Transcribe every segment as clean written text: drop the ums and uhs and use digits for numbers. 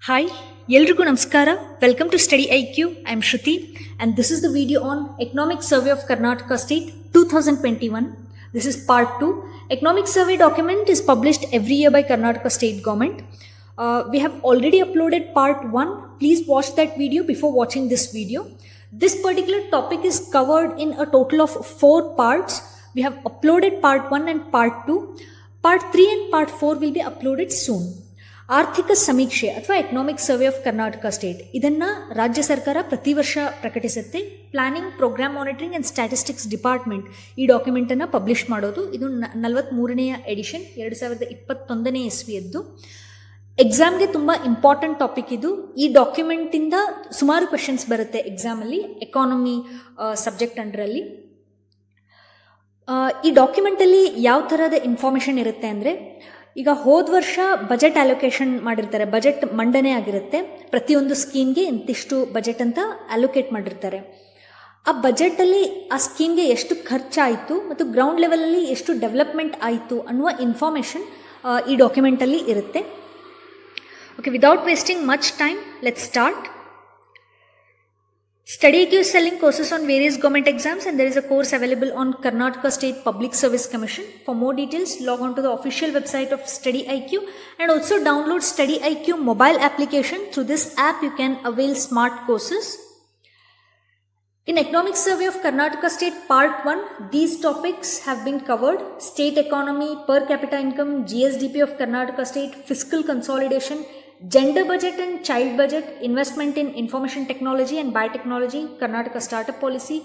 Hi, ಎಲ್ರಿಗೂ ನಮಸ್ಕಾರ. Welcome to Study IQ. I am Shruti and this is the video on Economic Survey of Karnataka State 2021. This is part 2. Economic Survey document is published every year by Karnataka State Government. We have already uploaded part 1. Please watch that video before watching this video. This particular topic is covered in a total of 4 parts. We have uploaded part 1 and part 2. Part 3 and part 4 will be uploaded soon. ಆರ್ಥಿಕ ಸಮೀಕ್ಷೆ ಅಥವಾ economic survey of Karnataka state ಇದನ್ನು ರಾಜ್ಯ ಸರ್ಕಾರ ಪ್ರತಿ ವರ್ಷ ಪ್ರಕಟಿಸುತ್ತೆ. Planning, programme monitoring and statistics department ಈ ಡಾಕ್ಯುಮೆಂಟನ್ನು ಪಬ್ಲಿಷ್ ಮಾಡೋದು. ಇದು 43ನೇ ಎಡಿಷನ್ 2021ನೇ ಇಸ್ವಿಯದ್ದು. ಎಕ್ಸಾಮ್ಗೆ ತುಂಬ ಇಂಪಾರ್ಟೆಂಟ್ ಟಾಪಿಕ್ ಇದು. ಈ ಡಾಕ್ಯುಮೆಂಟಿಂದ ಸುಮಾರು ಕ್ವೆಶನ್ಸ್ ಬರುತ್ತೆ ಎಕ್ಸಾಮಲ್ಲಿ, ಎಕಾನಮಿ ಸಬ್ಜೆಕ್ಟ್ ಅಂಡರಲ್ಲಿ. ಈ ಡಾಕ್ಯುಮೆಂಟಲ್ಲಿ ಯಾವ ಥರದ ಇನ್ಫಾರ್ಮೇಷನ್ ಇರುತ್ತೆ ಅಂದರೆ, ಈಗ ಹೋದ ವರ್ಷ ಬಜೆಟ್ ಅಲೋಕೇಶನ್ ಮಾಡಿರ್ತಾರೆ, ಬಜೆಟ್ ಮಂಡನೆ ಆಗಿರುತ್ತೆ. ಪ್ರತಿಯೊಂದು ಸ್ಕೀಮ್ಗೆ ಇಂತಿಷ್ಟು ಬಜೆಟ್ ಅಂತ ಅಲೋಕೇಟ್ ಮಾಡಿರ್ತಾರೆ. ಆ ಬಜೆಟಲ್ಲಿ ಆ ಸ್ಕೀಮ್ಗೆ ಎಷ್ಟು ಖರ್ಚಾಯಿತು ಮತ್ತು ಗ್ರೌಂಡ್ ಲೆವೆಲಲ್ಲಿ ಎಷ್ಟು ಡೆವಲಪ್ಮೆಂಟ್ ಆಯಿತು ಅನ್ನುವ ಇನ್ಫಾರ್ಮೇಷನ್ ಈ ಡಾಕ್ಯುಮೆಂಟಲ್ಲಿ ಇರುತ್ತೆ. Okay, without wasting much time, let's start. Study IQ is selling courses on various government exams and there is a course available on Karnataka State Public Service Commission. For more details, log on to the official website of Study IQ and also download Study IQ mobile application. Through this app, you can avail smart courses. In Economic Survey of Karnataka State Part 1, these topics have been covered: state economy, per capita income, GSDP of Karnataka State, fiscal consolidation, gender budget and child budget, investment in information technology and biotechnology, Karnataka startup policy,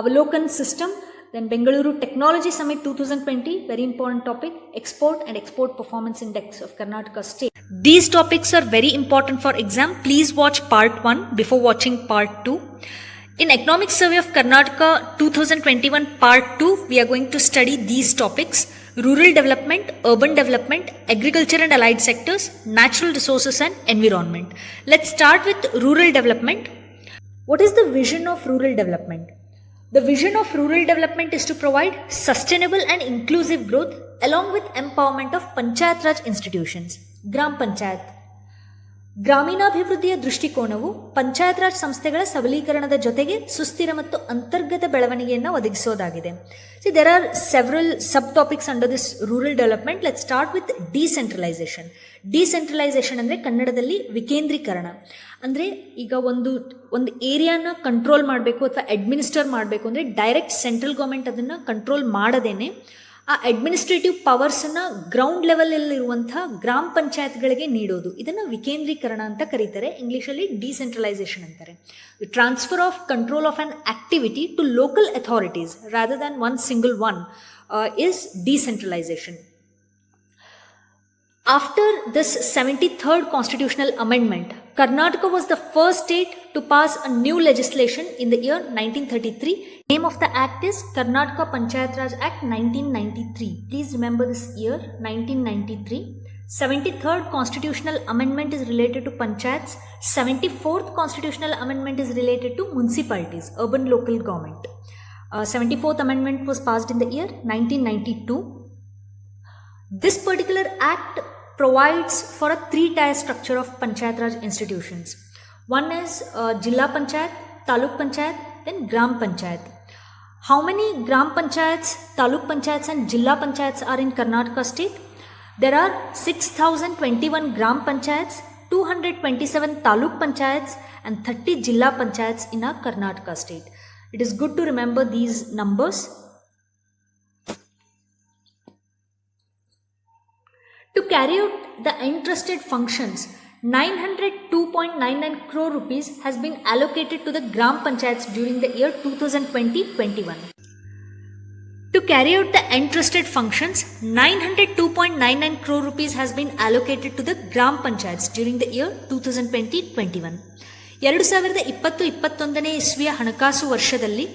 Avalokan system, then Bengaluru Technology Summit 2020, very important topic, export and export performance index of Karnataka state. These topics are very important for exam. Please watch part 1 before watching part 2. In Economic Survey of Karnataka 2021 part 2, we are going to study these topics: rural development, urban development, agriculture and allied sectors, natural resources and environment. Let's start with rural development. What is the vision of rural development? The vision of rural development is to provide sustainable and inclusive growth along with empowerment of Panchayat Raj institutions. Gram Panchayat. ಗ್ರಾಮೀಣಾಭಿವೃದ್ಧಿಯ ದೃಷ್ಟಿಕೋನವು ಪಂಚಾಯತ್ ರಾಜ್ ಸಂಸ್ಥೆಗಳ ಸಬಲೀಕರಣದ ಜೊತೆಗೆ ಸುಸ್ಥಿರ ಮತ್ತು ಅಂತರ್ಗತ ಬೆಳವಣಿಗೆಯನ್ನು ಒದಗಿಸೋದಾಗಿದೆ. See, there are several sub topics under this rural development. Let start with decentralisation. Decentralisation ಅಂದರೆ ಕನ್ನಡದಲ್ಲಿ ವಿಕೇಂದ್ರೀಕರಣ. ಅಂದರೆ ಈಗ ಒಂದು ಏರಿಯಾನ ಕಂಟ್ರೋಲ್ ಮಾಡಬೇಕು ಅಥವಾ ಅಡ್ಮಿನಿಸ್ಟರ್ ಮಾಡಬೇಕು ಅಂದರೆ ಡೈರೆಕ್ಟ್ ಸೆಂಟ್ರಲ್ ಗೌರ್ಮೆಂಟ್ ಅದನ್ನು ಕಂಟ್ರೋಲ್ ಮಾಡದೇನೆ ಆ ಅಡ್ಮಿನಿಸ್ಟ್ರೇಟಿವ್ ಪವರ್ಸನ್ನು ಗ್ರೌಂಡ್ ಲೆವೆಲಲ್ಲಿರುವಂಥ ಗ್ರಾಮ ಪಂಚಾಯತ್ಗಳಿಗೆ ನೀಡೋದು, ಇದನ್ನು ವಿಕೇಂದ್ರೀಕರಣ ಅಂತ ಕರೀತಾರೆ. ಇಂಗ್ಲೀಷಲ್ಲಿ ಡಿಸೆಂಟ್ರಲೈಸೇಷನ್ ಅಂತಾರೆ. The transfer of control of an activity to local authorities rather than one single one is decentralization. After this 73rd constitutional amendment, Karnataka was the first state to pass a new legislation in the year 1933. Name of the act is Karnataka Panchayat Raj Act 1993. Please remember this year, 1993. 73rd constitutional amendment is related to panchayats. 74th constitutional amendment is related to municipalities, urban local government. 74th amendment was passed in the year 1992. This particular act provides for a 3-tier structure of Panchayat Raj institutions. One is Jilla Panchayat, Taluk Panchayat, then Gram Panchayat. How many Gram Panchayats, Taluk Panchayats and Jilla Panchayats are in Karnataka state? There are 6,021 Gram Panchayats, 227 Taluk Panchayats and 30 Jilla Panchayats in our Karnataka state. It is good to remember these numbers. To carry out the entrusted functions, 902.99 crore rupees has been allocated to the Gram Panchayats during the year 2020-21. To carry out the entrusted functions, 902.99 crore rupees has been allocated to the Gram Panchayats during the year 2020-21. 2020-21ನೇ ಇಸ್ವಿಯ ಹಣಕಾಸು ವರ್ಷದಲ್ಲಿ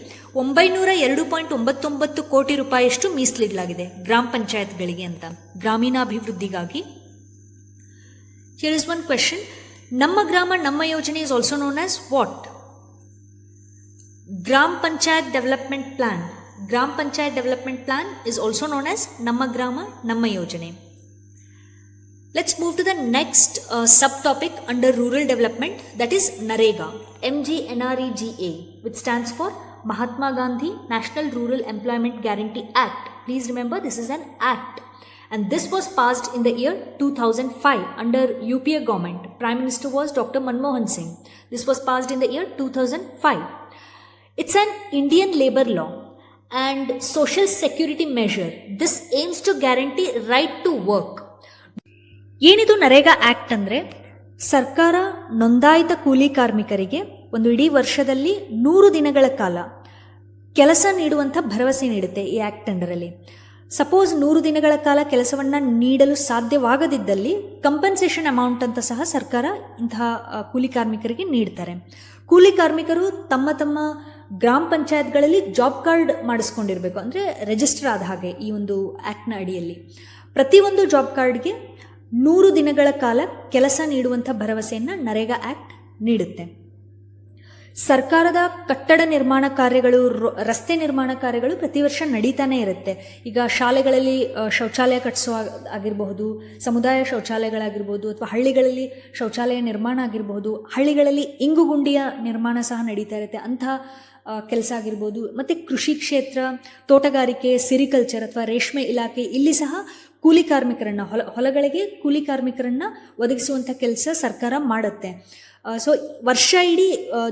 902.99 ಕೋಟಿ ರೂಪಾಯಿಯಷ್ಟು ಮೀಸಲಿಡಲಾಗಿದೆ ಗ್ರಾಮ ಪಂಚಾಯತ್ಗಳಿಗೆ ಅಂತ, ಗ್ರಾಮೀಣಾಭಿವೃದ್ಧಿಗಾಗಿ. Here is one question. ನಮ್ಮ ಗ್ರಾಮ ನಮ್ಮ ಯೋಜನೆ is also known as what? Gram Panchayat Development Plan. Gram Panchayat Development Plan is also known as ನಮ್ಮ ಗ್ರಾಮ ನಮ್ಮ ಯೋಜನೆ. Let's move to the next subtopic under rural development, that is NREGA, MGNREGA, which stands for Mahatma Gandhi National Rural Employment Guarantee Act. Please remember, this is an act, and this was passed in the year 2005 under UPA government. Prime Minister was Dr. Manmohan Singh. This was passed in the year 2005. It's an Indian labor law and social security measure. This aims to guarantee right to work. ಏನಿದು NREGA act ಅಂದರೆ, ಸರ್ಕಾರ ನೋಂದಾಯಿತ ಕೂಲಿ ಕಾರ್ಮಿಕರಿಗೆ ಒಂದು ಇಡೀ ವರ್ಷದಲ್ಲಿ 100 ದಿನಗಳ ಕಾಲ ಕೆಲಸ ನೀಡುವಂಥ ಭರವಸೆ ನೀಡುತ್ತೆ ಈ ಆ್ಯಕ್ಟ್ ಅಂಡರಲ್ಲಿ. ಸಪೋಸ್ 100 ದಿನಗಳ ಕಾಲ ಕೆಲಸವನ್ನು ನೀಡಲು ಸಾಧ್ಯವಾಗದಿದ್ದಲ್ಲಿ ಕಂಪನ್ಸೇಷನ್ ಅಮೌಂಟ್ ಅಂತ ಸಹ ಸರ್ಕಾರ ಇಂತಹ ಕೂಲಿ ಕಾರ್ಮಿಕರಿಗೆ ನೀಡ್ತಾರೆ. ಕೂಲಿ ಕಾರ್ಮಿಕರು ತಮ್ಮ ತಮ್ಮ ಗ್ರಾಮ ಪಂಚಾಯತ್ಗಳಲ್ಲಿ ಜಾಬ್ ಕಾರ್ಡ್ ಮಾಡಿಸ್ಕೊಂಡಿರಬೇಕು, ಅಂದರೆ ರಿಜಿಸ್ಟರ್ ಆದ ಹಾಗೆ ಈ ಒಂದು ಆ್ಯಕ್ಟ್ನ ಅಡಿಯಲ್ಲಿ. ಪ್ರತಿಯೊಂದು ಜಾಬ್ ಕಾರ್ಡ್ಗೆ 100 ದಿನಗಳ ಕಾಲ ಕೆಲಸ ನೀಡುವಂಥ ಭರವಸೆಯನ್ನು ನರೇಗಾ ಆ್ಯಕ್ಟ್ ನೀಡುತ್ತೆ. ಸರ್ಕಾರದ ಕಟ್ಟಡ ನಿರ್ಮಾಣ ಕಾರ್ಯಗಳು, ರಸ್ತೆ ನಿರ್ಮಾಣ ಕಾರ್ಯಗಳು ಪ್ರತಿ ವರ್ಷ ನಡೀತಾನೆ ಇರುತ್ತೆ. ಈಗ ಶಾಲೆಗಳಲ್ಲಿ ಶೌಚಾಲಯ ಕಟ್ಟಿಸೋ ಆಗಿರಬಹುದು, ಸಮುದಾಯ ಶೌಚಾಲಯಗಳಾಗಿರ್ಬೋದು, ಅಥವಾ ಹಳ್ಳಿಗಳಲ್ಲಿ ಶೌಚಾಲಯ ನಿರ್ಮಾಣ ಆಗಿರಬಹುದು, ಹಳ್ಳಿಗಳಲ್ಲಿ ಇಂಗುಗುಂಡಿಯ ನಿರ್ಮಾಣ ಸಹ ನಡೀತಾ ಇರುತ್ತೆ, ಅಂತಹ ಕೆಲಸ ಆಗಿರ್ಬೋದು. ಮತ್ತು ಕೃಷಿ ಕ್ಷೇತ್ರ, ತೋಟಗಾರಿಕೆ, ಸಿರಿಕಲ್ಚರ್ ಅಥವಾ ರೇಷ್ಮೆ ಇಲಾಖೆ, ಇಲ್ಲಿ ಸಹ ಕೂಲಿ ಕಾರ್ಮಿಕರನ್ನು ಹೊಲಗಳಿಗೆ ಕೂಲಿ ಕಾರ್ಮಿಕರನ್ನು ಒದಗಿಸುವಂಥ ಕೆಲಸ ಸರ್ಕಾರ ಮಾಡುತ್ತೆ. ಸೊ ವರ್ಷ ಇಡೀ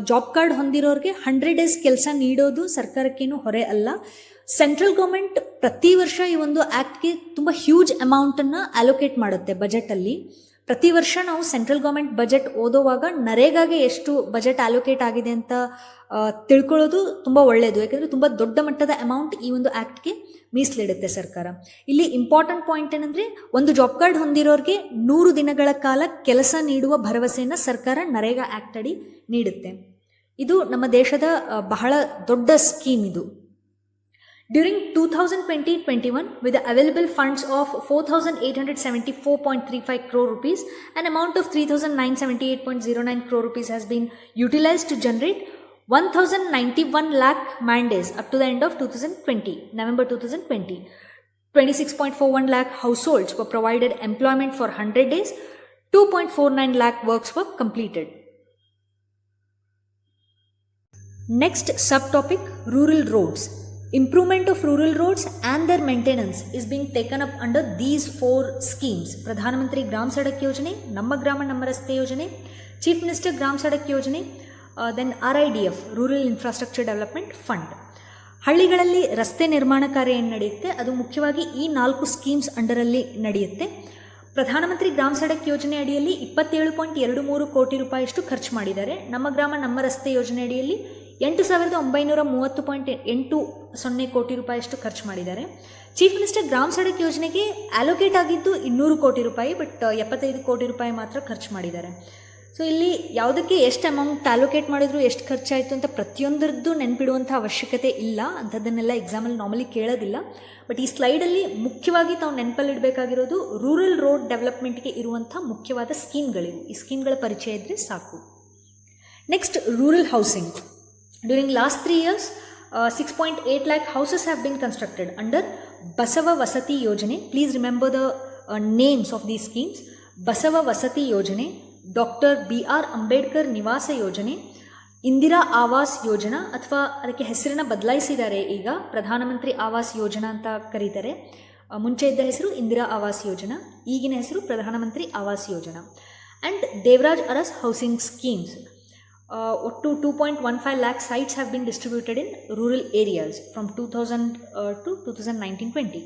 ಜಾಬ್ ಕಾರ್ಡ್ ಹೊಂದಿರೋರಿಗೆ 100 ಡೇಸ್ ಕೆಲಸ ನೀಡೋದು ಸರ್ಕಾರಕ್ಕೇನು ಹೊರೆ ಅಲ್ಲ. ಸೆಂಟ್ರಲ್ ಗೌರ್ಮೆಂಟ್ ಪ್ರತಿ ವರ್ಷ ಈ ಒಂದು ಆ್ಯಕ್ಟ್ಗೆ ತುಂಬ ಹ್ಯೂಜ್ ಅಮೌಂಟನ್ನು ಅಲೋಕೇಟ್ ಮಾಡುತ್ತೆ ಬಜೆಟಲ್ಲಿ. ಪ್ರತಿ ವರ್ಷ ನಾವು ಸೆಂಟ್ರಲ್ ಗೌರ್ಮೆಂಟ್ ಬಜೆಟ್ ಓದೋವಾಗ ನರೇಗಾಗೆ ಎಷ್ಟು ಬಜೆಟ್ ಅಲೋಕೇಟ್ ಆಗಿದೆ ಅಂತ ತಿಳ್ಕೊಳ್ಳೋದು ತುಂಬ ಒಳ್ಳೆಯದು. ಯಾಕೆಂದರೆ ತುಂಬ ದೊಡ್ಡ ಮಟ್ಟದ ಅಮೌಂಟ್ ಈ ಒಂದು ಆ್ಯಕ್ಟ್ಗೆ ಮೀಸಲಿಡುತ್ತೆ ಸರ್ಕಾರ. ಇಲ್ಲಿ ಇಂಪಾರ್ಟೆಂಟ್ ಪಾಯಿಂಟ್ ಏನಂದರೆ, ಒಂದು ಜಾಬ್ ಕಾರ್ಡ್ ಹೊಂದಿರೋರಿಗೆ 100 ದಿನಗಳ ಕಾಲ ಕೆಲಸ ನೀಡುವ ಭರವಸೆಯನ್ನು ಸರ್ಕಾರ ನರೇಗಾ ಆ್ಯಕ್ಟ್ ಅಡಿ ನೀಡುತ್ತೆ. ಇದು ನಮ್ಮ ದೇಶದ ಬಹಳ ದೊಡ್ಡ ಸ್ಕೀಮ್ ಇದು. During 2020-21, with the available funds of 4,874.35 crore rupees, an amount of 3,978.09 crore rupees has been utilized to generate 1,091 lakh man days up to the end of 2020, November 2020. 26.41 lakh households were provided employment for 100 days. 2.49 lakh works were completed. Next subtopic, rural roads. Improvement of rural roads and their maintenance is being taken up under these 4 schemes: Pradhan Mantri Gram Sadak Yojane, Namma Grama Namma Raste Yojane, Chief Minister Gram Sadak Yojane, then RIDF, Rural Infrastructure Development Fund. ಹಳ್ಳಿಗಳಲ್ಲಿ ರಸ್ತೆ ನಿರ್ಮಾಣ ಕಾರ್ಯ ಏನು ನಡೆಯುತ್ತೆ, ಅದು ಮುಖ್ಯವಾಗಿ ಈ 4 schemes ಅಂಡರಲ್ಲಿ ನಡೆಯುತ್ತೆ. ಪ್ರಧಾನಮಂತ್ರಿ ಗ್ರಾಮ ಸಡಕ್ ಯೋಜನೆ ಅಡಿಯಲ್ಲಿ 27.23 ಕೋಟಿ ರೂಪಾಯಿಯಷ್ಟು ಖರ್ಚು ಮಾಡಿದ್ದಾರೆ. ನಮ್ಮ ಗ್ರಾಮ ನಮ್ಮ ರಸ್ತೆ ಯೋಜನೆ ಅಡಿಯಲ್ಲಿ 8,930.80 ಕೋಟಿ ರೂಪಾಯಿಯಷ್ಟು ಖರ್ಚು ಮಾಡಿದ್ದಾರೆ. ಚೀಫ್ ಮಿನಿಸ್ಟರ್ ಗ್ರಾಮ ಸಡಕ್ ಯೋಜನೆಗೆ ಅಲೋಕೇಟ್ ಆಗಿದ್ದು 200 ಕೋಟಿ ರೂಪಾಯಿ, ಬಟ್ 75 ಕೋಟಿ ರೂಪಾಯಿ ಮಾತ್ರ ಖರ್ಚು ಮಾಡಿದ್ದಾರೆ. ಸೊ ಇಲ್ಲಿ ಯಾವುದಕ್ಕೆ ಎಷ್ಟು ಅಮೌಂಟ್ ಅಲೋಕೇಟ್ ಮಾಡಿದ್ರು, ಎಷ್ಟು ಖರ್ಚಾಯಿತು ಅಂತ ಪ್ರತಿಯೊಂದರದ್ದು ನೆನಪಿಡುವಂಥ ಅವಶ್ಯಕತೆ ಇಲ್ಲ. ಅಂಥದ್ದನ್ನೆಲ್ಲ ಎಕ್ಸಾಮಲ್ಲಿ ನಾರ್ಮಲಿ ಕೇಳೋದಿಲ್ಲ. ಬಟ್ ಈ ಸ್ಲೈಡಲ್ಲಿ ಮುಖ್ಯವಾಗಿ ತಾವು ನೆನಪಲ್ಲಿಡಬೇಕಾಗಿರೋದು ರೂರಲ್ ರೋಡ್ ಡೆವಲಪ್ಮೆಂಟ್ಗೆ ಇರುವಂಥ ಮುಖ್ಯವಾದ ಸ್ಕೀಮ್ಗಳಿವು. ಈ ಸ್ಕೀಮ್ಗಳ ಪರಿಚಯ ಇದ್ದರೆ ಸಾಕು. Next, rural housing. During last 3 years, 6.8 lakh houses have been constructed under Basava Vasati Yojane. Please remember the names of these schemes: Basava Vasati Yojane, Dr. B.R. Ambedkar Nivasa Yojane, Indira Awas Yojana, ಅಥವಾ ಅದಕ್ಕೆ ಹೆಸರನ್ನು ಬದಲಾಯಿಸಿದ್ದಾರೆ. ಈಗ ಪ್ರಧಾನಮಂತ್ರಿ ಆವಾಸ್ ಯೋಜನಾ ಅಂತ ಕರೀತಾರೆ. ಮುಂಚೆ ಇದ್ದ ಹೆಸರು ಇಂದಿರಾ ಆವಾಸ್ ಯೋಜನಾ, ಈಗಿನ ಹೆಸರು Pradhan Mantri Awas Yojana. And Devaraj Urs housing schemes. ಒಟ್ಟು 2.15 lakh sites have been distributed in rural areas from 2000 to 2019-20.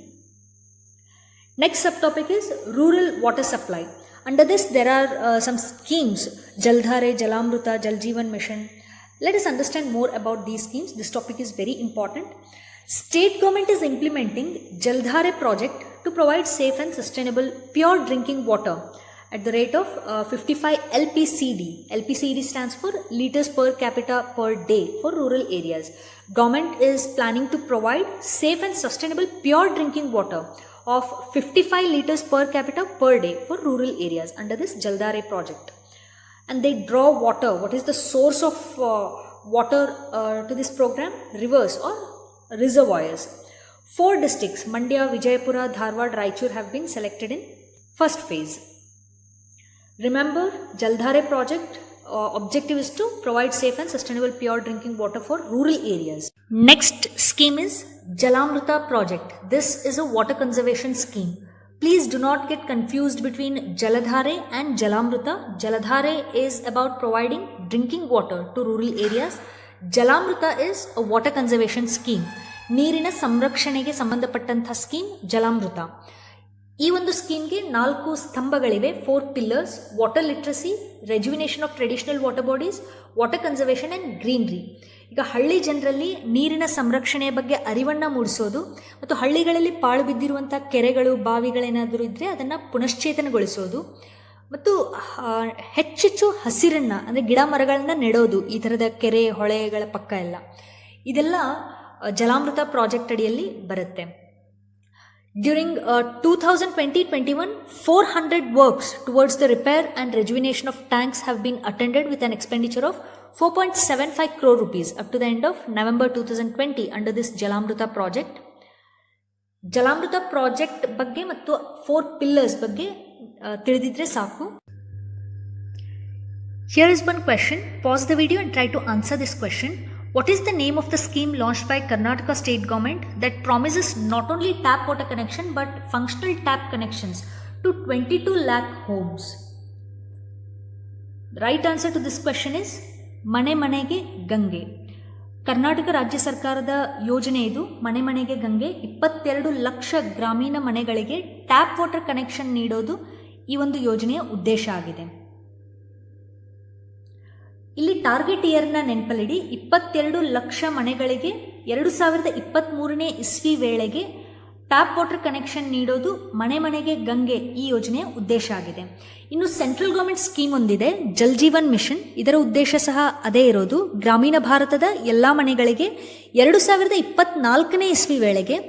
Next subtopic is rural water supply. Under this there are some schemes: Jaldhare, Jalamruta, Jal Jeevan Mission. Let us understand more about these schemes. This topic is very important. State government is implementing Jaldhare project to provide safe and sustainable pure drinking water at the rate of 55 LPCD. LPCD stands for liters per capita per day for rural areas. Government is planning to provide safe and sustainable pure drinking water of 55 liters per capita per day for rural areas under this Jaldhare project. And they draw water. What is the source of water to this program? Rivers or reservoirs. 4 districts, Mandya, Vijayapura, Dharwad, Raichur, have been selected in first phase. Remember, Jaldhare project objective is to provide safe and sustainable pure drinking water for rural areas. Next scheme is Jalamruta project. This is a water conservation scheme. Please do not get confused between Jaladhare and Jalamruta. Jaladhare is about providing drinking water to rural areas. Jalamruta is a water conservation scheme. ನೀರಿನ ಸಂರಕ್ಷಣೆಗೆ ಸಂಬಂಧಪಟ್ಟಂಥ scheme Jalamrutha. ಈ ಒಂದು ಸ್ಕೀಮ್ಗೆ 4 ಸ್ತಂಭಗಳಿವೆ, 4 pillars: water literacy, rejuvenation of traditional water bodies, water conservation and greenery. ಈಗ ಹಳ್ಳಿ ಜನರಲ್ಲಿ ನೀರಿನ ಸಂರಕ್ಷಣೆಯ ಬಗ್ಗೆ ಅರಿವನ್ನು ಮೂಡಿಸೋದು ಮತ್ತು ಹಳ್ಳಿಗಳಲ್ಲಿ ಪಾಳು ಬಿದ್ದಿರುವಂಥ ಕೆರೆಗಳು, ಬಾವಿಗಳೇನಾದರೂ ಇದ್ದರೆ ಅದನ್ನು ಪುನಶ್ಚೇತನಗೊಳಿಸೋದು ಮತ್ತು ಹೆಚ್ಚೆಚ್ಚು ಹಸಿರನ್ನು ಅಂದರೆ ಗಿಡ ಮರಗಳನ್ನು ನೆಡೋದು ಈ ಥರದ ಕೆರೆ ಹೊಳೆಗಳ ಪಕ್ಕ ಎಲ್ಲ, ಇದೆಲ್ಲ ಜಲಾಮೃತ ಪ್ರಾಜೆಕ್ಟ್ ಅಡಿಯಲ್ಲಿ ಬರುತ್ತೆ. During 2020-21, 400 works towards the repair and rejuvenation of tanks have been attended with an expenditure of 4.75 crore rupees up to the end of November 2020 under this Jalamruta project. Jalamruta project ಬಗ್ಗೆ ಮತ್ತು 4 pillars ಬಗ್ಗೆ ತಿಳಿದಿದ್ರೆ ಸಾಕು. Here is one question. Pause the video and try to answer this question. What is the name of the scheme launched by Karnataka state government that promises not only tap water connection but functional tap connections to 22 lakh homes? The right answer to this question is ಮನೆ ಮನೆಗೆ ಗಂಗೆ. ಕರ್ನಾಟಕ ರಾಜ್ಯ ಸರ್ಕಾರದ ಯೋಜನೆ ಇದು. ಮನೆ ಮನೆಗೆ ಗಂಗೆ 22 ಲಕ್ಷ ಗ್ರಾಮೀಣ ಮನೆಗಳಿಗೆ ಟ್ಯಾಪ್ ವಾಟರ್ ಕನೆಕ್ಷನ್ ನೀಡೋದು ಈ ಒಂದು ಯೋಜನೆಯ ಉದ್ದೇಶ ಆಗಿದೆ. ಇಲ್ಲಿ ಟಾರ್ಗೆಟ್ ಇಯರ್ನ ನೆನಪಲ್ಲಿಡಿ. 22 ಲಕ್ಷ ಮನೆಗಳಿಗೆ 2023ನೇ ಇಸ್ವಿ ವೇಳೆಗೆ ಟ್ಯಾಪ್ ವಾಟರ್ ಕನೆಕ್ಷನ್ ನೀಡೋದು ಮನೆ ಮನೆಗೆ ಗಂಗೆ ಈ ಯೋಜನೆಯ ಉದ್ದೇಶ ಆಗಿದೆ. ಇನ್ನು ಸೆಂಟ್ರಲ್ ಗೌರ್ಮೆಂಟ್ ಸ್ಕೀಮ್ ಒಂದಿದೆ, ಜಲ್ ಜೀವನ್ ಮಿಷನ್. ಇದರ ಉದ್ದೇಶ ಸಹ ಅದೇ ಇರೋದು. ಗ್ರಾಮೀಣ ಭಾರತದ ಎಲ್ಲ ಮನೆಗಳಿಗೆ 2024ನೇ ಇಸ್ವಿ ವೇಳೆಗೆ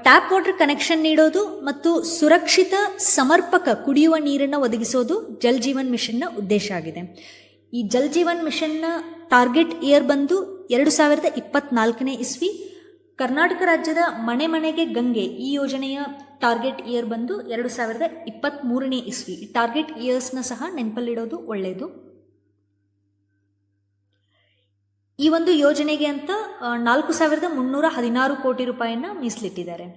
ಟ್ಯಾಪ್ ವಾಟರ್ ಕನೆಕ್ಷನ್ ನೀಡೋದು ಮತ್ತು ಸುರಕ್ಷಿತ ಸಮರ್ಪಕ ಕುಡಿಯುವ ನೀರನ್ನು ಒದಗಿಸೋದು ಜಲ್ ಜೀವನ್ ಮಿಷನ್ನ ಉದ್ದೇಶ ಆಗಿದೆ. ಈ ಜಲ್ ಜೀವನ್ ಮಿಷನ್ನ ಟಾರ್ಗೆಟ್ ಇಯರ್ ಬಂದು 2024ನೇ ಇಸ್ವಿ. ಕರ್ನಾಟಕ ರಾಜ್ಯದ ಮನೆ ಮನೆಗೆ ಗಂಗೆ ಈ ಯೋಜನೆಯ ಟಾರ್ಗೆಟ್ ಇಯರ್ ಬಂದು 2023ನೇ ಇಸ್ವಿ. ಟಾರ್ಗೆಟ್ ಇಯರ್ಸ್ನ ಸಹ ನೆನಪಲ್ಲಿಡೋದು ಒಳ್ಳೆಯದು. ಈ ಒಂದು ಯೋಜನೆಗೆ ಅಂತ 4,316 ಕೋಟಿ ರೂಪಾಯಿಯನ್ನು ಮೀಸಲಿಟ್ಟಿದ್ದಾರೆ.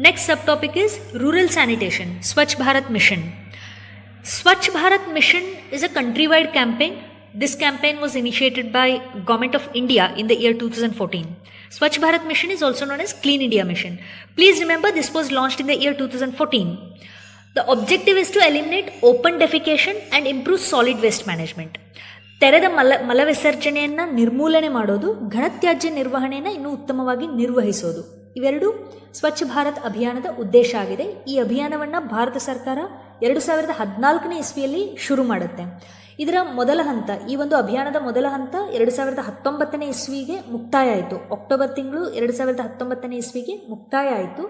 Next sub topic is rural sanitation, Swachh Bharat mission. Swachh Bharat Mission is a countrywide campaign. This campaign was initiated by Government of India in the year 2014. Swachh Bharat Mission is also known as Clean India Mission. Please remember, this was launched in the year 2014. The objective is to eliminate open defecation and improve solid waste management. ತೆರೆದ ಮಲ ವಿಸರ್ಜನೆಯನ್ನು ನಿರ್ಮೂಲನೆ ಮಾಡೋದು, ಘನತ್ಯಾಜ್ಯ ನಿರ್ವಹಣೆಯನ್ನು ಇನ್ನೂ ಉತ್ತಮವಾಗಿ ನಿರ್ವಹಿಸೋದು, ಇವೆರಡು ಸ್ವಚ್ಛ ಭಾರತ್ ಅಭಿಯಾನದ ಉದ್ದೇಶ ಆಗಿದೆ. ಈ ಅಭಿಯಾನವನ್ನು ಭಾರತ ಸರ್ಕಾರ 2014ನೇ ಇಸ್ವಿಯಲ್ಲಿ ಶುರು ಮಾಡುತ್ತೆ. ಇದರ ಮೊದಲ ಹಂತ, ಈ ಒಂದು ಅಭಿಯಾನದ ಮೊದಲ ಹಂತ 2019ನೇ ಇಸ್ವಿಗೆ ಮುಕ್ತಾಯ ಆಯಿತು. ಅಕ್ಟೋಬರ್ ತಿಂಗಳು 2019ನೇ ಇಸ್ವಿಗೆ ಮುಕ್ತಾಯ ಆಯಿತು.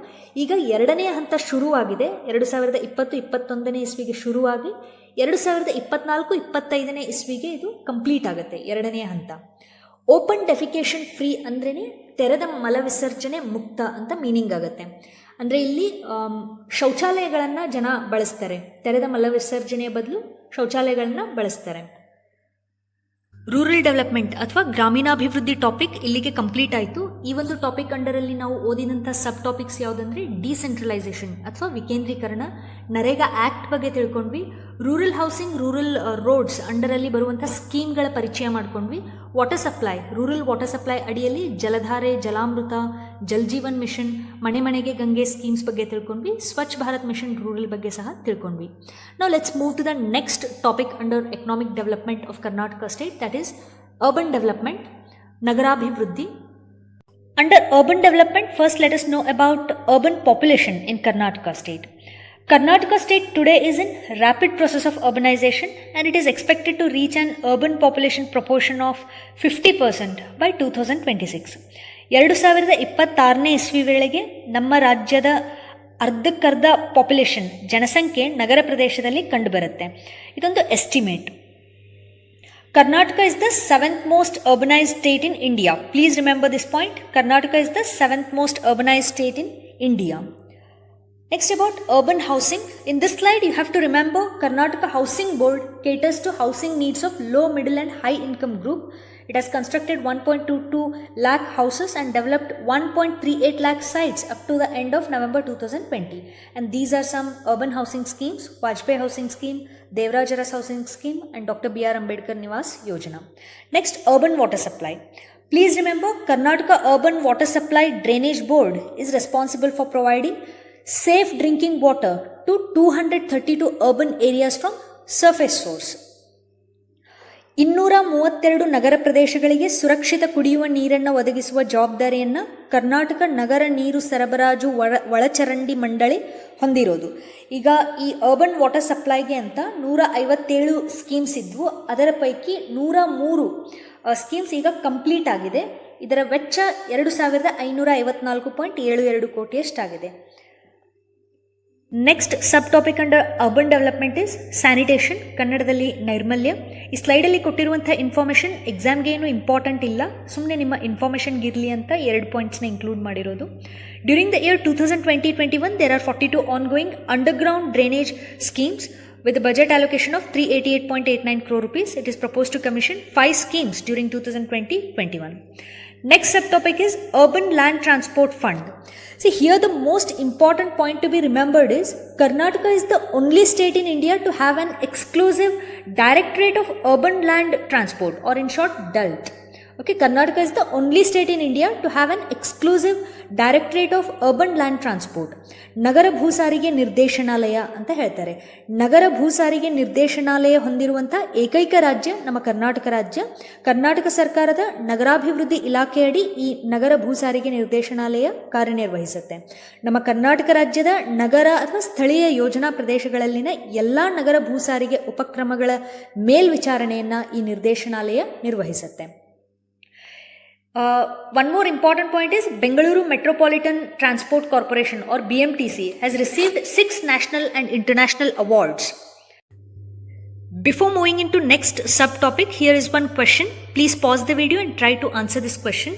ಈಗ ಎರಡನೇ ಹಂತ ಶುರುವಾಗಿದೆ. 2020-21ನೇ ಇಸ್ವಿಗೆ ಶುರುವಾಗಿ 2024-25ನೇ ಇಸ್ವಿಗೆ ಇದು ಕಂಪ್ಲೀಟ್ ಆಗುತ್ತೆ ಎರಡನೇ ಹಂತ. ಓಪನ್ ಡೆಫಿಕೇಶನ್ ಫ್ರೀ ಅಂದ್ರೇ ತೆರೆದ ಮಲ ವಿಸರ್ಜನೆ ಮುಕ್ತ ಅಂತ ಮೀನಿಂಗ್ ಆಗುತ್ತೆ. ಅಂದರೆ ಇಲ್ಲಿ ಶೌಚಾಲಯಗಳನ್ನು ಜನ ಬಳಸ್ತಾರೆ, ತೆರೆದ ಮಲ ವಿಸರ್ಜನೆಯ ಬದಲು ಶೌಚಾಲಯಗಳನ್ನು ಬಳಸ್ತಾರೆ. ರೂರಲ್ ಡೆವಲಪ್ಮೆಂಟ್ ಅಥವಾ ಗ್ರಾಮೀಣಾಭಿವೃದ್ಧಿ ಟಾಪಿಕ್ ಇಲ್ಲಿಗೆ ಕಂಪ್ಲೀಟ್ ಆಯಿತು. ಈ ಒಂದು ಟಾಪಿಕ್ ಅಂಡರಲ್ಲಿ ನಾವು ಓದಿದಂಥ ಸಬ್ ಟಾಪಿಕ್ಸ್ ಯಾವುದಂದರೆ ಡಿಸೆಂಟ್ರಲೈಸೇಷನ್ ಅಥವಾ ವಿಕೇಂದ್ರೀಕರಣ, ನರೇಗಾ ಆ್ಯಕ್ಟ್ ಬಗ್ಗೆ ತಿಳ್ಕೊಂಡ್ವಿ, ರೂರಲ್ ಹೌಸಿಂಗ್, ರೂರಲ್ ರೋಡ್ಸ್ ಅಂಡರಲ್ಲಿ ಬರುವಂಥ ಸ್ಕೀಮ್ಗಳ ಪರಿಚಯ ಮಾಡ್ಕೊಂಡ್ವಿ, water supply, rural water supply ಅಡಿಯಲ್ಲಿ ಜಲಧಾರೆ, ಜಲಾಮೃತ, ಜಲ್ ಜೀವನ್ ಮಿಷನ್, ಮನೆ ಮನೆಗೆ ಗಂಗೆ ಸ್ಕೀಮ್ಸ್ ಬಗ್ಗೆ ತಿಳ್ಕೊಂಡ್ವಿ, ಸ್ವಚ್ಛ ಭಾರತ್ ಮಿಷನ್ ರೂರಲ್ ಬಗ್ಗೆ ಸಹ ತಿಳ್ಕೊಂಡ್ವಿ. ನಾವು let's move to the next topic under economic development of Karnataka state, that is urban development, nagarabhivruddhi. Under urban development, first let us know about urban population in Karnataka state. Karnataka state today is in rapid process of urbanization and it is expected to reach an urban population proportion of 50% by 2026. 2026ನೇ ಇಸ್ವಿ ವೇಳೆಗೆ ನಮ್ಮ ರಾಜ್ಯದ ಅರ್ಧಕ್ಕರ್ಧ population, ಜನಸಂಖ್ಯೆ ನಗರ ಪ್ರದೇಶದಲ್ಲಿ ಕಂಡುಬರುತ್ತೆ. ಇದೊಂದು estimate. Karnataka is the 7th most urbanized state in India. Please remember this point. Karnataka is the 7th most urbanized state in India. Next, about urban housing. In this slide, you have to remember Karnataka Housing Board caters to housing needs of low, middle and high income group. It has constructed 1.22 lakh houses and developed 1.38 lakh sites up to the end of November 2020. And these are some urban housing schemes: Vajpayee Housing Scheme, Devraj Aras Housing Scheme and Dr. B.R. Ambedkar Niwas Yojana. Next, urban water supply. Please remember, Karnataka Urban Water Supply Drainage Board is responsible for providing safe drinking water to 232 urban areas from surface source. 232 ನಗರ ಪ್ರದೇಶಗಳಿಗೆ ಸುರಕ್ಷಿತ ಕುಡಿಯುವ ನೀರನ್ನು ಒದಗಿಸುವ ಜವಾಬ್ದಾರಿಯನ್ನು ಕರ್ನಾಟಕ ನಗರ ನೀರು ಸರಬರಾಜು ಒಳಚರಂಡಿ ಮಂಡಳಿ ಹೊಂದಿರೋದು. ಈಗ ಈ ಅರ್ಬನ್ ವಾಟರ್ ಸಪ್ಲೈಗೆ ಅಂತ 157 ಸ್ಕೀಮ್ಸ್ ಇದ್ವು. ಅದರ ಪೈಕಿ 103 ಸ್ಕೀಮ್ಸ್ ಈಗ ಕಂಪ್ಲೀಟ್ ಆಗಿದೆ. ಇದರ ವೆಚ್ಚ 2554.72 ಕೋಟಿಯಷ್ಟಾಗಿದೆ. Next sub topic under urban development is sanitation, ಕನ್ನಡದಲ್ಲಿ ನೈರ್ಮಲ್ಯ. ಈ ಸ್ಲೈಡಲ್ಲಿ ಕೊಟ್ಟಿರುವಂಥ ಇನ್ಫಾರ್ಮೇಷನ್ ಎಕ್ಸಾಮ್ಗೆ ಏನು ಇಂಪಾರ್ಟೆಂಟ್ ಇಲ್ಲ, ಸುಮ್ಮನೆ ನಿಮ್ಮ ಇನ್ಫಾರ್ಮೇಷನ್ಗೆ ಇರಲಿ ಅಂತ 2 ಪಾಯಿಂಟ್ಸ್ನ ಇನ್ಕ್ಲೂಡ್ ಮಾಡಿರೋದು. During the year 2020-21 there are 42 ongoing underground drainage schemes with a budget allocation of 388.89 crore rupees. It is proposed to commission 5 schemes during 2020-21. Next subtopic is Urban Land Transport Fund. See, here the most important point to be remembered is Karnataka is the only state in India to have an exclusive Directorate of Urban Land Transport, or in short DULT. Okay, Karnataka is the only state in India to have an exclusive Directorate of Urban Land Transport. ನಗರ ಭೂ ಸಾರಿಗೆ ನಿರ್ದೇಶನಾಲಯ ಅಂತ ಹೇಳ್ತಾರೆ. ನಗರ ಭೂ ಸಾರಿಗೆ ನಿರ್ದೇಶನಾಲಯ ಹೊಂದಿರುವಂಥ ಏಕೈಕ ರಾಜ್ಯ ನಮ್ಮ ಕರ್ನಾಟಕ ರಾಜ್ಯ. ಕರ್ನಾಟಕ ಸರ್ಕಾರದ ನಗರಾಭಿವೃದ್ಧಿ ಇಲಾಖೆಯಡಿ ಈ ನಗರ ಭೂ ಸಾರಿಗೆ ನಿರ್ದೇಶನಾಲಯ ಕಾರ್ಯನಿರ್ವಹಿಸುತ್ತೆ. ನಮ್ಮ ಕರ್ನಾಟಕ ರಾಜ್ಯದ ನಗರ ಅಥವಾ ಸ್ಥಳೀಯ ಯೋಜನಾ ಪ್ರದೇಶಗಳಲ್ಲಿನ ಎಲ್ಲ ನಗರ ಭೂ ಸಾರಿಗೆ ಉಪಕ್ರಮಗಳ ಮೇಲ್ವಿಚಾರಣೆಯನ್ನು ಈ ನಿರ್ದೇಶನಾಲಯ ನಿರ್ವಹಿಸುತ್ತೆ. One more important point is Bengaluru Metropolitan Transport Corporation, or BMTC, has received 6 national and international awards. Before moving into next subtopic, here is one question. Please pause the video and try to answer this question.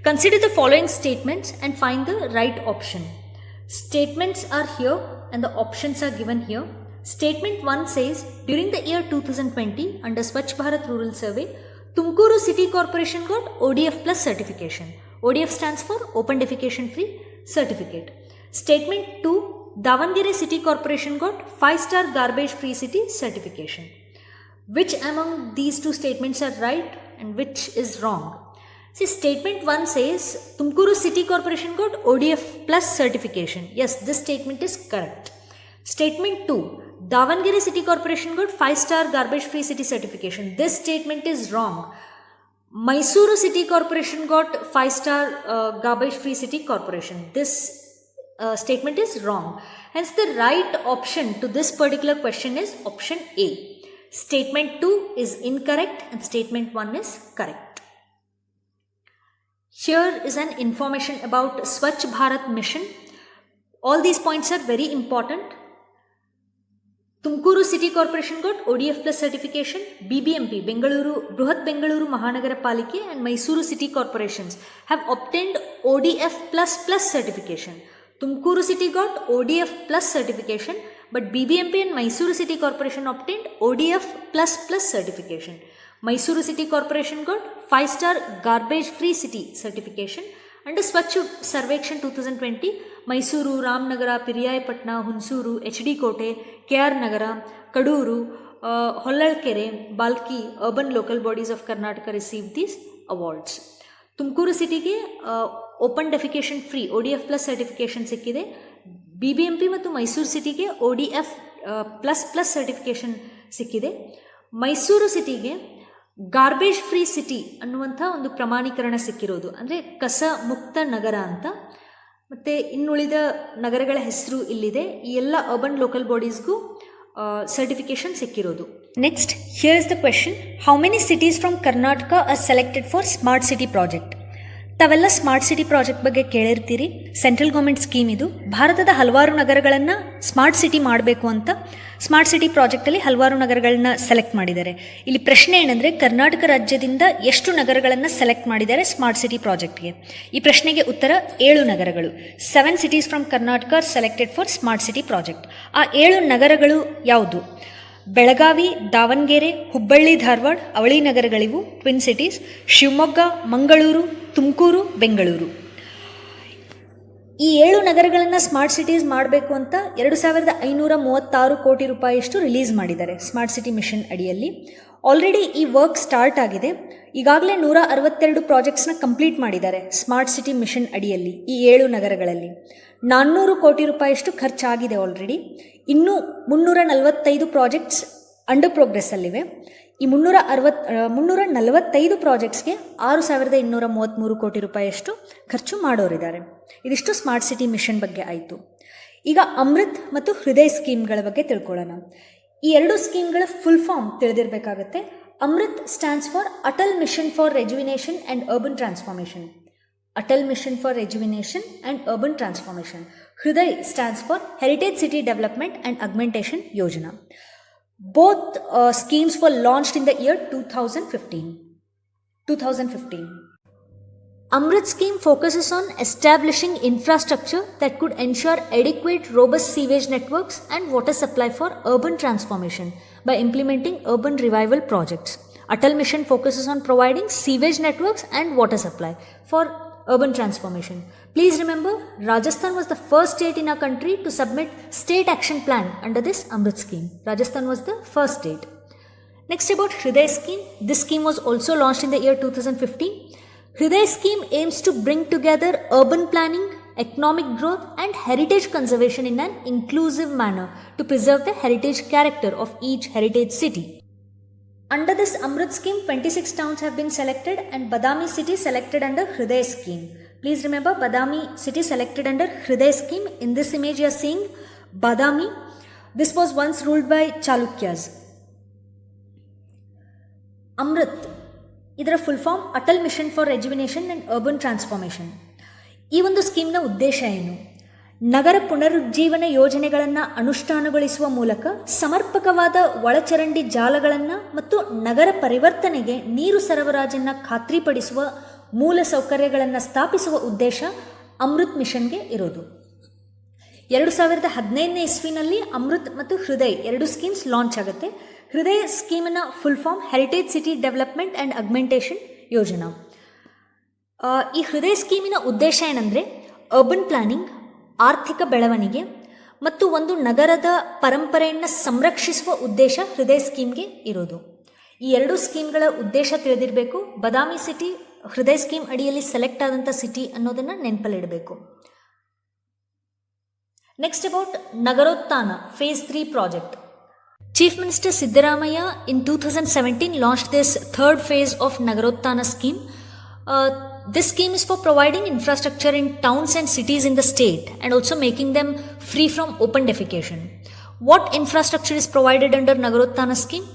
Consider the following statements and find the right option. Statements are here and the options are given here. Statement 1 says, during the year 2020, under Swachh Bharat Rural Survey, Tumkuru City Corporation got ODF Plus certification. ODF stands for Open Defecation Free Certificate. Statement 2, Davangere City Corporation got 5-star Garbage Free City certification. Which among these two statements are right and which is wrong? See, statement 1 says Tumkuru City Corporation got ODF Plus certification. Yes, this statement is correct. Statement 2, Davangere City Corporation got 5-star Garbage Free City certification. This statement is wrong. Mysuru City Corporation got 5-star Garbage Free City Corporation. This statement is wrong. Hence, the right option to this particular question is option A. Statement 2 is incorrect and statement 1 is correct. Here is an information about Swachh Bharat Mission. All these points are very important. Tumkuru City Corporation got ODF Plus certification. BBMP, Bruhat Bengaluru Mahanagara Palike and Mysuru City Corporations have obtained ODF Plus certification. Tumkuru City got ODF Plus certification, but BBMP and Mysuru City Corporation obtained ODF Plus certification. Mysuru City Corporation got 5-star Garbage Free City certification. Under Swachh Sarvekshan 2020, Mysuru, Ramnagara, Piriyapatna, Hunsuru, HD Kote, KR Nagara, Kaduru, Hollalkere, Balki, urban local bodies of Karnataka received these awards. Tumkuru City ge Open Defecation Free ODF Plus certification sikkide. BBMP ಮತ್ತು ಮೈಸೂರು ಸಿಟಿಗೆ ODF Plus certification ಸಿಕ್ಕಿದೆ. ಮೈಸೂರು ಸಿಟಿಗೆ garbage free city ಅನ್ನುವಂಥ ಒಂದು ಪ್ರಮಾಣೀಕರಣ ಸಿಕ್ಕಿರೋದು, ಅಂದರೆ ಕಸ ಮುಕ್ತ ನಗರ ಅಂತ. ಮತ್ತು ಇನ್ನುಳಿದ ನಗರಗಳ ಹೆಸರು ಇಲ್ಲಿದೆ. ಈ ಎಲ್ಲ ಅರ್ಬನ್ ಲೋಕಲ್ ಬಾಡೀಸ್ಗೂ ಸರ್ಟಿಫಿಕೇಶನ್ ಸಿಕ್ಕಿರೋದು. Next, here is the question: how many cities from Karnataka are selected for smart city project? ತಾವೆಲ್ಲ ಸ್ಮಾರ್ಟ್ ಸಿಟಿ ಪ್ರಾಜೆಕ್ಟ್ ಬಗ್ಗೆ ಕೇಳಿರ್ತೀರಿ. ಸೆಂಟ್ರಲ್ ಗೌರ್ಮೆಂಟ್ ಸ್ಕೀಮ್ ಇದು. ಭಾರತದ ಹಲವಾರು ನಗರಗಳನ್ನು ಸ್ಮಾರ್ಟ್ ಸಿಟಿ ಮಾಡಬೇಕು ಅಂತ ಸ್ಮಾರ್ಟ್ ಸಿಟಿ ಪ್ರಾಜೆಕ್ಟಲ್ಲಿ ಹಲವಾರು ನಗರಗಳನ್ನ ಸೆಲೆಕ್ಟ್ ಮಾಡಿದ್ದಾರೆ. ಇಲ್ಲಿ ಪ್ರಶ್ನೆ ಏನಂದರೆ, ಕರ್ನಾಟಕ ರಾಜ್ಯದಿಂದ ಎಷ್ಟು ನಗರಗಳನ್ನು ಸೆಲೆಕ್ಟ್ ಮಾಡಿದ್ದಾರೆ ಸ್ಮಾರ್ಟ್ ಸಿಟಿ ಪ್ರಾಜೆಕ್ಟ್ಗೆ? ಈ ಪ್ರಶ್ನೆಗೆ ಉತ್ತರ 7 ನಗರಗಳು. 7 cities from Karnataka are selected for smart city project. ಆ 7 ನಗರಗಳು ಯಾವುದು? ಬೆಳಗಾವಿ, ದಾವಣಗೆರೆ, ಹುಬ್ಬಳ್ಳಿ, ಧಾರವಾಡ, ಅವಳಿ ನಗರಗಳಿವು ಟ್ವಿನ್ ಸಿಟೀಸ್. ಶಿವಮೊಗ್ಗ, ಮಂಗಳೂರು, ತುಮಕೂರು, ಬೆಂಗಳೂರು. ಈ 7 ನಗರಗಳನ್ನು ಸ್ಮಾರ್ಟ್ ಸಿಟೀಸ್ ಮಾಡಬೇಕು ಅಂತ 2536 ಕೋಟಿ ರೂಪಾಯಿಯಷ್ಟು ರಿಲೀಸ್ ಮಾಡಿದ್ದಾರೆ ಸ್ಮಾರ್ಟ್ ಸಿಟಿ ಮಿಷನ್ ಅಡಿಯಲ್ಲಿ. ಆಲ್ರೆಡಿ ಈ ವರ್ಕ್ ಸ್ಟಾರ್ಟ್ ಆಗಿದೆ. ಈಗಾಗಲೇ 162 ಪ್ರಾಜೆಕ್ಟ್ಸ್ನ ಕಂಪ್ಲೀಟ್ ಮಾಡಿದ್ದಾರೆ ಸ್ಮಾರ್ಟ್ ಸಿಟಿ ಮಿಷನ್ ಅಡಿಯಲ್ಲಿ ಈ 7 ನಗರಗಳಲ್ಲಿ. 400 ಕೋಟಿ ರೂಪಾಯಿಯಷ್ಟು ಖರ್ಚಾಗಿದೆ ಆಲ್ರೆಡಿ. ಇನ್ನೂ 345 ಪ್ರಾಜೆಕ್ಟ್ಸ್ ಅಂಡರ್ ಪ್ರೋಗ್ರೆಸ್ಸಲ್ಲಿವೆ. ಈ 345 ಪ್ರಾಜೆಕ್ಟ್ಸ್ಗೆ 6233 ಕೋಟಿ ರೂಪಾಯಿಯಷ್ಟು ಖರ್ಚು ಮಾಡೋರಿದ್ದಾರೆ. ಇದಿಷ್ಟು ಸ್ಮಾರ್ಟ್ ಸಿಟಿ ಮಿಷನ್ ಬಗ್ಗೆ ಆಯಿತು. ಈಗ ಅಮೃತ್ ಮತ್ತು ಹೃದಯ್ ಸ್ಕೀಮ್ಗಳ ಬಗ್ಗೆ ತಿಳ್ಕೊಳ್ಳೋಣ. ಈ 2 ಸ್ಕೀಮ್ಗಳ ಫುಲ್ ಫಾರ್ಮ್ ತಿಳಿದಿರಬೇಕಾಗತ್ತೆ. Amrut stands for Atal mission for rejuvenation and urban transformation. Atal mission for rejuvenation and urban transformation. Hriday stands for heritage city development and augmentation Yojana. Both schemes were launched in the year 2015. Amrit scheme focuses on establishing infrastructure that could ensure adequate, robust sewage networks and water supply for urban transformation by implementing urban revival projects. Atal Mission focuses on providing sewage networks and water supply for urban transformation. Please remember, Rajasthan was the first state in our country to submit state action plan under this Amrit scheme. Rajasthan was the first state. Next, about Hriday scheme. This scheme was also launched in the year 2015. Hriday scheme aims to bring together urban planning, economic growth and heritage conservation in an inclusive manner to preserve the heritage character of each heritage city. Under this Amrit scheme, 26 towns have been selected and Badami city selected under Hriday scheme. Please remember, Badami city selected under Hriday scheme. In this image you are seeing Badami. This was once ruled by Chalukyas. Amrit, ಇದರ full form Atal mission for rejuvenation and urban transformation. ಈ ಒಂದು ಸ್ಕೀಮ್ನ ಉದ್ದೇಶ ಏನು? ನಗರ ಪುನರುಜ್ಜೀವನ ಯೋಜನೆಗಳನ್ನು ಅನುಷ್ಠಾನಗೊಳಿಸುವ ಮೂಲಕ ಸಮರ್ಪಕವಾದ ಒಳಚರಂಡಿ ಜಾಲಗಳನ್ನು ಮತ್ತು ನಗರ ಪರಿವರ್ತನೆಗೆ ನೀರು ಸರಬರಾಜನ್ನು ಖಾತ್ರಿಪಡಿಸುವ ಮೂಲ ಸೌಕರ್ಯಗಳನ್ನು ಸ್ಥಾಪಿಸುವ ಉದ್ದೇಶ ಅಮೃತ್ ಮಿಷನ್ಗೆ ಇರೋದು. 2015ನೇ ಇಸ್ವಿನಲ್ಲಿ ಅಮೃತ್ ಮತ್ತು ಹೃದಯ್ 2 ಸ್ಕೀಮ್ಸ್ ಲಾಂಚ್ ಆಗುತ್ತೆ. ಹೃದಯ್ ಸ್ಕೀಮಿನ full form heritage city development and augmentation Yojana. ಈ ಹೃದಯ್ ಸ್ಕೀಮಿನ ಉದ್ದೇಶ ಏನಂದರೆ, ಅರ್ಬನ್ ಪ್ಲಾನಿಂಗ್, ಆರ್ಥಿಕ ಬೆಳವಣಿಗೆ ಮತ್ತು ಒಂದು ನಗರದ ಪರಂಪರೆಯನ್ನು ಸಂರಕ್ಷಿಸುವ ಉದ್ದೇಶ ಹೃದಯ್ ಸ್ಕೀಮ್ಗೆ ಇರೋದು. ಈ 2 ಸ್ಕೀಮ್ಗಳ ಉದ್ದೇಶ ತಿಳಿದಿರಬೇಕು. ಬದಾಮಿ ಸಿಟಿ ಹೃದಯ್ ಸ್ಕೀಮ್ ಅಡಿಯಲ್ಲಿ ಸೆಲೆಕ್ಟ್ ಆದಂಥ ಸಿಟಿ ಅನ್ನೋದನ್ನು ನೆನಪಲ್ಲಿಡಬೇಕು. Next about Nagarotthana phase 3 project. Chief Minister Siddaramaiah in 2017 launched this third phase of Nagarothana scheme. This scheme is for providing infrastructure in towns and cities in the state and also making them free from open defecation. What infrastructure is provided under Nagarothana scheme?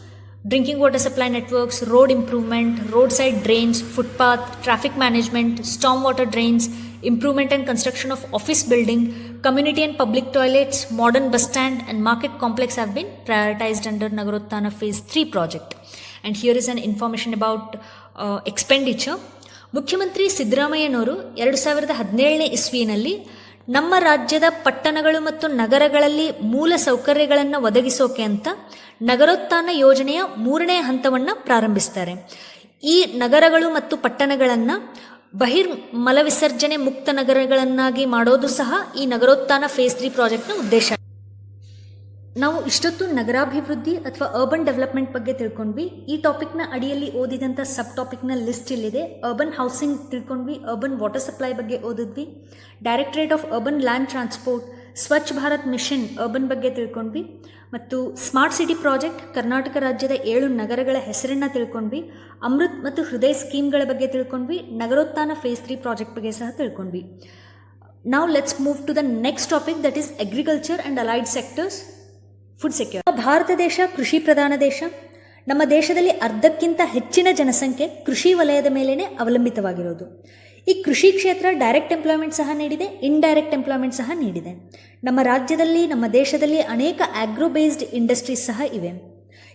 Drinking water supply networks, road improvement, roadside drains, footpath, traffic management, stormwater drains, improvement and construction of office building, community and public toilets, modern bus stand and market complex have been prioritized under Nagarothana phase 3 project. And here is an information about expenditure. ಮುಖ್ಯಮಂತ್ರಿ ಸಿದ್ದರಾಮಯ್ಯನವರು 2017ನೇ ಇಸ್ವಿನಲ್ಲಿ ನಮ್ಮ ರಾಜ್ಯದ ಪಟ್ಟಣಗಳು ಮತ್ತು ನಗರಗಳಲ್ಲಿ ಮೂಲ ಸೌಕರ್ಯಗಳನ್ನು ಒದಗಿಸೋಕೆ ಅಂತ ನಗರೋತ್ಥಾನ ಯೋಜನೆಯ 3ನೇ ಹಂತವನ್ನು ಪ್ರಾರಂಭಿಸ್ತಾರೆ. ಈ ನಗರಗಳು ಮತ್ತು ಪಟ್ಟಣಗಳನ್ನು ಮಲವಿಸರ್ಜನೆ ಮುಕ್ತ ನಗರಗಳನ್ನಾಗಿ ಮಾಡೋದು ಸಹ ಈ ನಗರೋತ್ಥಾನ ಫೇಸ್ 3 ಪ್ರಾಜೆಕ್ಟ್ನ ಉದ್ದೇಶ. ನಾವು ಇಷ್ಟೊತ್ತು ನಗರಾಭಿವೃದ್ಧಿ ಅಥವಾ ಅರ್ಬನ್ ಡೆವಲಪ್ಮೆಂಟ್ ಬಗ್ಗೆ ತಿಳ್ಕೊಂಡ್ವಿ. ಈ ಟಾಪಿಕ್ನ ಅಡಿಯಲ್ಲಿ ಓದಿದಂಥ ಸಬ್ ಟಾಪಿಕ್ನ ಲಿಸ್ಟ್ ಇಲ್ಲಿದೆ. ಅರ್ಬನ್ ಹೌಸಿಂಗ್ ತಿಳ್ಕೊಂಡ್ವಿ, ಅರ್ಬನ್ ವಾಟರ್ ಸಪ್ಲೈ ಬಗ್ಗೆ ಓದಿದ್ವಿ, directorate of urban land transport, Swachh Bharat mission urban ಬಗ್ಗೆ ತಿಳ್ಕೊಂಡ್ವಿ, ಮತ್ತು ಸ್ಮಾರ್ಟ್ ಸಿಟಿ ಪ್ರಾಜೆಕ್ಟ್ ಕರ್ನಾಟಕ ರಾಜ್ಯದ 7 ನಗರಗಳ ಹೆಸರನ್ನು ತಿಳ್ಕೊಂಡ್ವಿ, ಅಮೃತ್ ಮತ್ತು ಹೃದಯ್ ಸ್ಕೀಮ್ಗಳ ಬಗ್ಗೆ ತಿಳ್ಕೊಂಡ್ವಿ, ನಗರೋತ್ಥಾನ ಫೇಸ್ 3 ಪ್ರಾಜೆಕ್ಟ್ ಬಗ್ಗೆ ಸಹ ತಿಳ್ಕೊಂಡ್ವಿ. ನಾವು let's move to the next topic, that is agriculture and allied sectors, food secure. Bharat ದೇಶ ಕೃಷಿ ಪ್ರಧಾನ ದೇಶ. ನಮ್ಮ ದೇಶದಲ್ಲಿ ಅರ್ಧಕ್ಕಿಂತ ಹೆಚ್ಚಿನ ಜನಸಂಖ್ಯೆ ಕೃಷಿ ವಲಯದ ಮೇಲೇ ಅವಲಂಬಿತವಾಗಿರೋದು. ಈ ಕೃಷಿ ಕ್ಷೇತ್ರ ಡೈರೆಕ್ಟ್ ಎಂಪ್ಲಾಯ್ಮೆಂಟ್ ಸಹ ನೀಡಿದೆ, ಇಂಡೈರೆಕ್ಟ್ ಎಂಪ್ಲಾಯ್ಮೆಂಟ್ ಸಹ ನೀಡಿದೆ. ನಮ್ಮ ರಾಜ್ಯದಲ್ಲಿ, ನಮ್ಮ ದೇಶದಲ್ಲಿ ಅನೇಕ ಆಗ್ರೋ ಬೇಸ್ಡ್ ಇಂಡಸ್ಟ್ರೀಸ್ ಸಹ ಇವೆ.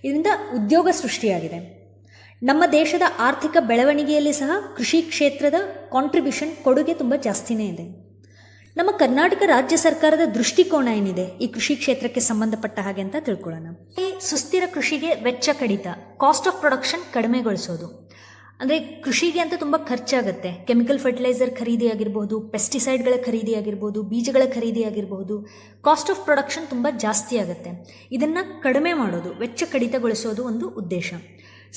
ಇದರಿಂದ ಉದ್ಯೋಗ ಸೃಷ್ಟಿಯಾಗಿದೆ. ನಮ್ಮ ದೇಶದ ಆರ್ಥಿಕ ಬೆಳವಣಿಗೆಯಲ್ಲಿ ಸಹ ಕೃಷಿ ಕ್ಷೇತ್ರದ ಕಾಂಟ್ರಿಬ್ಯೂಷನ್, ಕೊಡುಗೆ ತುಂಬ ಜಾಸ್ತಿನೇ ಇದೆ. ನಮ್ಮ ಕರ್ನಾಟಕ ರಾಜ್ಯ ಸರ್ಕಾರದ ದೃಷ್ಟಿಕೋನ ಏನಿದೆ ಈ ಕೃಷಿ ಕ್ಷೇತ್ರಕ್ಕೆ ಸಂಬಂಧಪಟ್ಟ ಹಾಗೆ ಅಂತ ತಿಳ್ಕೊಳ್ಳೋಣ. ಈ ಸುಸ್ಥಿರ ಕೃಷಿಗೆ ವೆಚ್ಚ ಕಡಿತ, ಕಾಸ್ಟ್ ಆಫ್ ಪ್ರೊಡಕ್ಷನ್ ಕಡಿಮೆಗೊಳಿಸೋದು. ಅಂದರೆ ಕೃಷಿಗೆ ಅಂತ ತುಂಬ ಖರ್ಚಾಗುತ್ತೆ. ಕೆಮಿಕಲ್ ಫರ್ಟಿಲೈಸರ್ ಖರೀದಿ ಆಗಿರ್ಬೋದು, ಪೆಸ್ಟಿಸೈಡ್ಗಳ ಖರೀದಿ ಆಗಿರ್ಬೋದು, ಬೀಜಗಳ ಖರೀದಿ ಆಗಿರಬಹುದು. ಕಾಸ್ಟ್ ಆಫ್ ಪ್ರೊಡಕ್ಷನ್ ತುಂಬ ಜಾಸ್ತಿ ಆಗುತ್ತೆ. ಇದನ್ನು ಕಡಿಮೆ ಮಾಡೋದು, ವೆಚ್ಚ ಕಡಿತಗೊಳಿಸೋದು ಒಂದು ಉದ್ದೇಶ.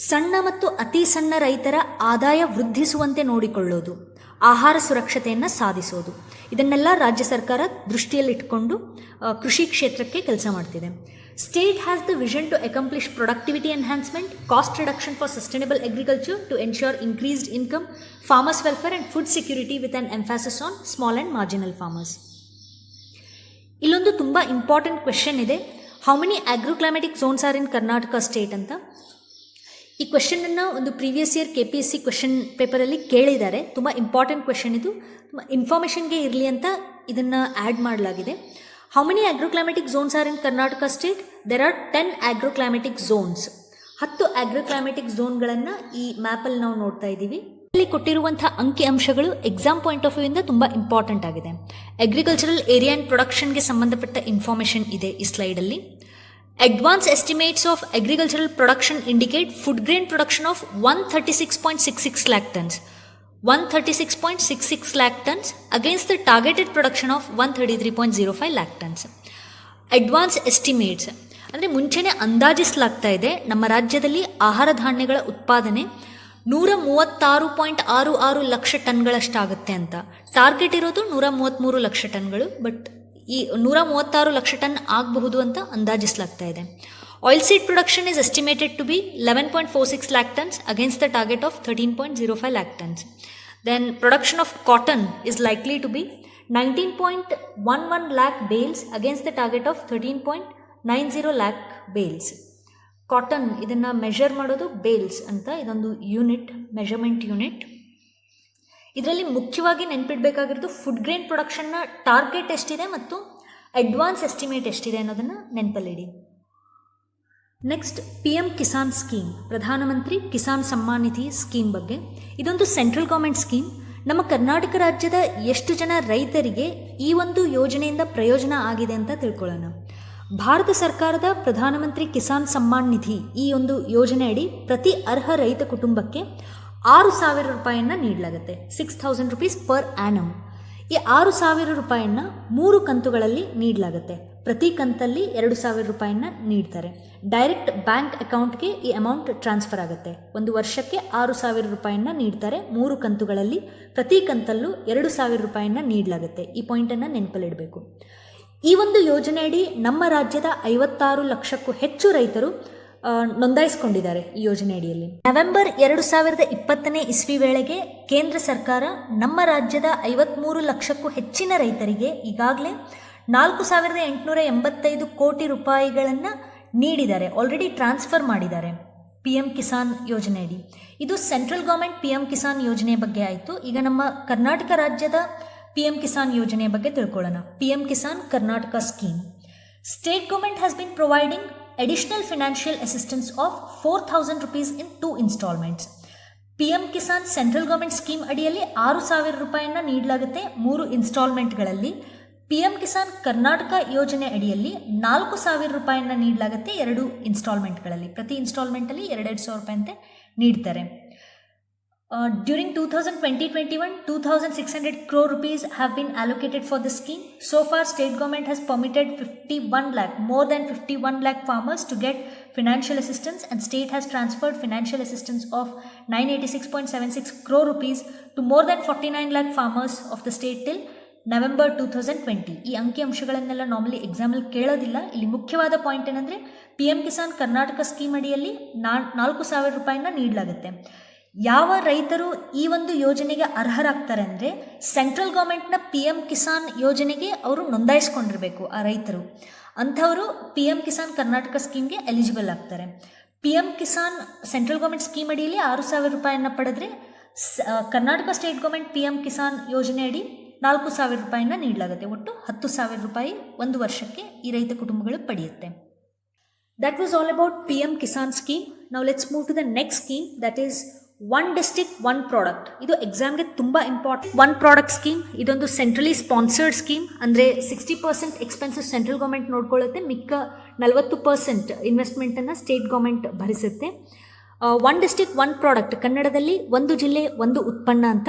ಸಣ್ಣ ಮತ್ತು ಅತಿ ಸಣ್ಣ ರೈತರ ಆದಾಯ ವೃದ್ಧಿಸುವಂತೆ ನೋಡಿಕೊಳ್ಳೋದು, ಆಹಾರ ಸುರಕ್ಷತೆಯನ್ನು ಸಾಧಿಸೋದು, ಇದನ್ನೆಲ್ಲ ರಾಜ್ಯ ಸರ್ಕಾರ ದೃಷ್ಟಿಯಲ್ಲಿಟ್ಕೊಂಡು ಕೃಷಿ ಕ್ಷೇತ್ರಕ್ಕೆ ಕೆಲಸ ಮಾಡ್ತಿದೆ. State has the vision to accomplish productivity enhancement, cost reduction for sustainable agriculture to ensure increased income, farmers' welfare and food security with an emphasis on small and marginal farmers. ಇಲ್ಲೊಂದು ತುಂಬ ಇಂಪಾರ್ಟೆಂಟ್ ಕ್ವೆಶನ್ ಇದೆ. How many agroclimatic zones are in Karnataka state ಅಂತ. ಈ ಕ್ವೆಶನನ್ನು ಒಂದು previous year KPSC question ಪೇಪರಲ್ಲಿ ಕೇಳಿದ್ದಾರೆ. ತುಂಬ important question ಇದು. ತುಂಬ ಇನ್ಫಾರ್ಮೇಷನ್ಗೆ ಇರಲಿ ಅಂತ ಇದನ್ನು ಆ್ಯಡ್ ಮಾಡಲಾಗಿದೆ. How many agroclimatic zones are in Karnataka state? There are 10 agroclimatic zones. 10 agroclimatic ಝೋನ್ಗಳನ್ನು ಈ ಮ್ಯಾಪಲ್ಲಿ ನಾವು ನೋಡ್ತಾ ಇದ್ದೀವಿ. ಇಲ್ಲಿ ಕೊಟ್ಟಿರುವಂಥ ಅಂಕಿ ಅಂಶಗಳು ಎಕ್ಸಾಮ್ ಪಾಯಿಂಟ್ ಆಫ್ ವ್ಯೂ ಇಂದ ತುಂಬ ಇಂಪಾರ್ಟೆಂಟ್ ಆಗಿದೆ. ಅಗ್ರಿಕಲ್ಚರಲ್ ಏರಿಯಾ ಆ್ಯಂಡ್ ಪ್ರೊಡಕ್ಷನ್ಗೆ ಸಂಬಂಧಪಟ್ಟ ಇನ್ಫಾರ್ಮೇಷನ್ ಇದೆ ಈ ಸ್ಲೈಡಲ್ಲಿ. Advance estimates of agricultural production indicate food grain production of 136.66 lakh tons. 136.66 lakh tons against the targeted production of 133.05 lakh tons. Advance estimates ಅಂದರೆ ಮುಂಚೆನೇ ಅಂದಾಜಿಸಲಾಗ್ತಾ ಇದೆ ನಮ್ಮ ರಾಜ್ಯದಲ್ಲಿ ಆಹಾರ ಧಾನ್ಯಗಳ ಉತ್ಪಾದನೆ 136.66 ಲಕ್ಷ ಟನ್ಗಳಷ್ಟಾಗುತ್ತೆ ಅಂತ. ಟಾರ್ಗೆಟ್ ಇರೋದು 133 ಲಕ್ಷ ಟನ್ಗಳು, ಬಟ್ ಈ 136 ಲಕ್ಷ ಟನ್ ಆಗಬಹುದು ಅಂತ ಅಂದಾಜಿಸಲಾಗ್ತಾ ಇದೆ. Oil seed production is estimated to be 11.46 lakh tons against the target of 13.05 lakh tons. Then production of cotton is likely to be 19.11 lakh bales against the target of 13.90 lakh bales. Cotton ಇದನ್ನು measure ಮಾಡೋದು bails ಅಂತ, ಇದೊಂದು unit, measurement unit. ಇದರಲ್ಲಿ ಮುಖ್ಯವಾಗಿ ನೆನ್ಪಿಡಬೇಕಾಗಿರೋದು food grain ಪ್ರೊಡಕ್ಷನ್ನ target ಎಷ್ಟಿದೆ ಮತ್ತು advance estimate ಎಷ್ಟಿದೆ ಅನ್ನೋದನ್ನು ನೆನಪಲ್ಲಿಡಿ. ನೆಕ್ಸ್ಟ್ PM ಕಿಸಾನ್ ಸ್ಕೀಮ್, ಪ್ರಧಾನಮಂತ್ರಿ ಕಿಸಾನ್ ಸಮ್ಮಾನ್ ನಿಧಿ ಸ್ಕೀಮ್ ಬಗ್ಗೆ. ಇದೊಂದು ಸೆಂಟ್ರಲ್ ಗೌರ್ಮೆಂಟ್ ಸ್ಕೀಮ್. ನಮ್ಮ ಕರ್ನಾಟಕ ರಾಜ್ಯದ ಎಷ್ಟು ಜನ ರೈತರಿಗೆ ಈ ಒಂದು ಯೋಜನೆಯಿಂದ ಪ್ರಯೋಜನ ಆಗಿದೆ ಅಂತ ತಿಳ್ಕೊಳ್ಳೋಣ. ಭಾರತ ಸರ್ಕಾರದ ಪ್ರಧಾನಮಂತ್ರಿ ಕಿಸಾನ್ ಸಮ್ಮಾನ್ ನಿಧಿ ಈ ಒಂದು ಯೋಜನೆ ಅಡಿ ಪ್ರತಿ ಅರ್ಹ ರೈತ ಕುಟುಂಬಕ್ಕೆ 6,000 ರೂಪಾಯಿಯನ್ನು ನೀಡಲಾಗುತ್ತೆ. 6,000 rupees ಪರ್ ಆ್ಯನಮ್. ಈ 6,000 ರೂಪಾಯಿಯನ್ನು 3 ಕಂತುಗಳಲ್ಲಿ ನೀಡಲಾಗುತ್ತೆ. ಪ್ರತಿ ಕಂತಲ್ಲಿ 2,000 ರೂಪಾಯಿನ ನೀಡ್ತಾರೆ. ಡೈರೆಕ್ಟ್ ಬ್ಯಾಂಕ್ ಅಕೌಂಟ್ಗೆ ಈ ಅಮೌಂಟ್ ಟ್ರಾನ್ಸ್ಫರ್ ಆಗುತ್ತೆ. ಒಂದು ವರ್ಷಕ್ಕೆ 6,000 ರೂಪಾಯಿನ ನೀಡ್ತಾರೆ 3 ಕಂತುಗಳಲ್ಲಿ. ಪ್ರತಿ ಕಂತಲ್ಲೂ 2,000 ರೂಪಾಯಿನ ನೀಡಲಾಗುತ್ತೆ. ಈ ಪಾಯಿಂಟನ್ನು ನೆನಪಲ್ಲಿಡಬೇಕು. ಈ ಒಂದು ಯೋಜನೆಯಡಿ ನಮ್ಮ ರಾಜ್ಯದ 56 ಲಕ್ಷಕ್ಕೂ ಹೆಚ್ಚು ರೈತರು ನೋಂದಾಯಿಸಿಕೊಂಡಿದ್ದಾರೆ ಈ ಯೋಜನೆಯಡಿಯಲ್ಲಿ. ನವೆಂಬರ್ 2020ನೇ ಇಸ್ವಿ ವೇಳೆಗೆ ಕೇಂದ್ರ ಸರ್ಕಾರ ನಮ್ಮ ರಾಜ್ಯದ 53 ಲಕ್ಷಕ್ಕೂ ಹೆಚ್ಚಿನ ರೈತರಿಗೆ ಈಗಾಗಲೇ 4,885 ಕೋಟಿ ರೂಪಾಯಿಗಳನ್ನು ನೀಡಿದ್ದಾರೆ, ಆಲ್ರೆಡಿ ಟ್ರಾನ್ಸ್ಫರ್ ಮಾಡಿದ್ದಾರೆ PM ಕಿಸಾನ್ ಯೋಜನೆಯಡಿ. ಇದು ಸೆಂಟ್ರಲ್ ಗೌರ್ಮೆಂಟ್ PM ಕಿಸಾನ್ ಯೋಜನೆ ಬಗ್ಗೆ ಆಯಿತು. ಈಗ ನಮ್ಮ ಕರ್ನಾಟಕ ರಾಜ್ಯದ PM ಕಿಸಾನ್ ಯೋಜನೆ ಬಗ್ಗೆ ತಿಳ್ಕೊಳ್ಳೋಣ. PM Kisan Karnataka scheme. State government has been providing additional financial assistance of 4,000 rupees in 2 installments. PM Kisan central government scheme ಅಡಿಯಲ್ಲಿ 6,000 ರೂಪಾಯಿಯನ್ನು ನೀಡಲಾಗುತ್ತೆ 3 ಇನ್ಸ್ಟಾಲ್ಮೆಂಟ್ಗಳಲ್ಲಿ. PM ಕಿಸಾನ್ ಕರ್ನಾಟಕ ಯೋಜನೆ ಅಡಿಯಲ್ಲಿ 4,000 ರೂಪಾಯಿಯನ್ನು ನೀಡಲಾಗುತ್ತೆ 2 ಇನ್ಸ್ಟಾಲ್ಮೆಂಟ್ಗಳಲ್ಲಿ. ಪ್ರತಿ ಇನ್ಸ್ಟಾಲ್ಮೆಂಟಲ್ಲಿ 2,000 ರೂಪಾಯಿ ಅಂತ ನೀಡ್ತಾರೆ. During 2020-21, 2,600 crore rupees have been allocated for the scheme. So far, state government has permitted 51 lakh, more than 51 lakh farmers to get financial assistance, and state has transferred financial assistance of 986.76 crore rupees to more than 49 lakh farmers of the state till November 2020. ಈ ಅಂಕಿ ಅಂಶಗಳನ್ನೆಲ್ಲ normally ಎಕ್ಸಾಮಲ್ಲಿ ಕೇಳೋದಿಲ್ಲ. ಇಲ್ಲಿ ಮುಖ್ಯವಾದ point ಏನಂದರೆ PM Kisan Karnataka scheme ಅಡಿಯಲ್ಲಿ 4,000 ರೂಪಾಯಿನ ನೀಡಲಾಗುತ್ತೆ. ಯಾವ ರೈತರು ಈ ಒಂದು ಯೋಜನೆಗೆ ಅರ್ಹರಾಗ್ತಾರೆ ಅಂದರೆ ಸೆಂಟ್ರಲ್ ಗೌರ್ಮೆಂಟ್ನ PM ಕಿಸಾನ್ ಯೋಜನೆಗೆ ಅವರು ನೋಂದಾಯಿಸ್ಕೊಂಡಿರಬೇಕು. ಆ ರೈತರು ಅಂಥವರು PM ಕಿಸಾನ್ ಕರ್ನಾಟಕ ಸ್ಕೀಮ್ಗೆ ಎಲಿಜಿಬಲ್ ಆಗ್ತಾರೆ. PM Kisan central government scheme ಅಡಿಯಲ್ಲಿ 6,000 ರೂಪಾಯಿಯನ್ನು ಪಡೆದ್ರೆ Karnataka state government PM Kisan ಯೋಜನೆ ಅಡಿ 4,000 ರೂಪಾಯಿನ ನೀಡಲಾಗುತ್ತೆ. ಒಟ್ಟು 10,000 ರೂಪಾಯಿ ಒಂದು ವರ್ಷಕ್ಕೆ ಈ ರೈತ ಕುಟುಂಬಗಳು ಪಡೆಯುತ್ತೆ. That was all about PM Kisan scheme. Now let's move to the next scheme, that is one district one product. ಇದು ಎಕ್ಸಾಮ್ಗೆ ತುಂಬ ಇಂಪಾರ್ಟೆಂಟ್. ಒನ್ ಪ್ರಾಡಕ್ಟ್ ಸ್ಕೀಮ್ ಇದೊಂದು ಸೆಂಟ್ರಲಿ ಸ್ಪಾನ್ಸರ್ಡ್ ಸ್ಕೀಮ್. ಅಂದರೆ 60% ಎಕ್ಸ್ಪೆನ್ಸಸ್ ಸೆಂಟ್ರಲ್ ಗೌರ್ಮೆಂಟ್ ನೋಡ್ಕೊಳ್ಳುತ್ತೆ, ಮಿಕ್ಕ 40% ಇನ್ವೆಸ್ಟ್ಮೆಂಟನ್ನು ಸ್ಟೇಟ್ ಗೌರ್ಮೆಂಟ್ ಭರಿಸುತ್ತೆ. One district one product, ಕನ್ನಡದಲ್ಲಿ ಒಂದು ಜಿಲ್ಲೆ ಒಂದು ಉತ್ಪನ್ನ ಅಂತ.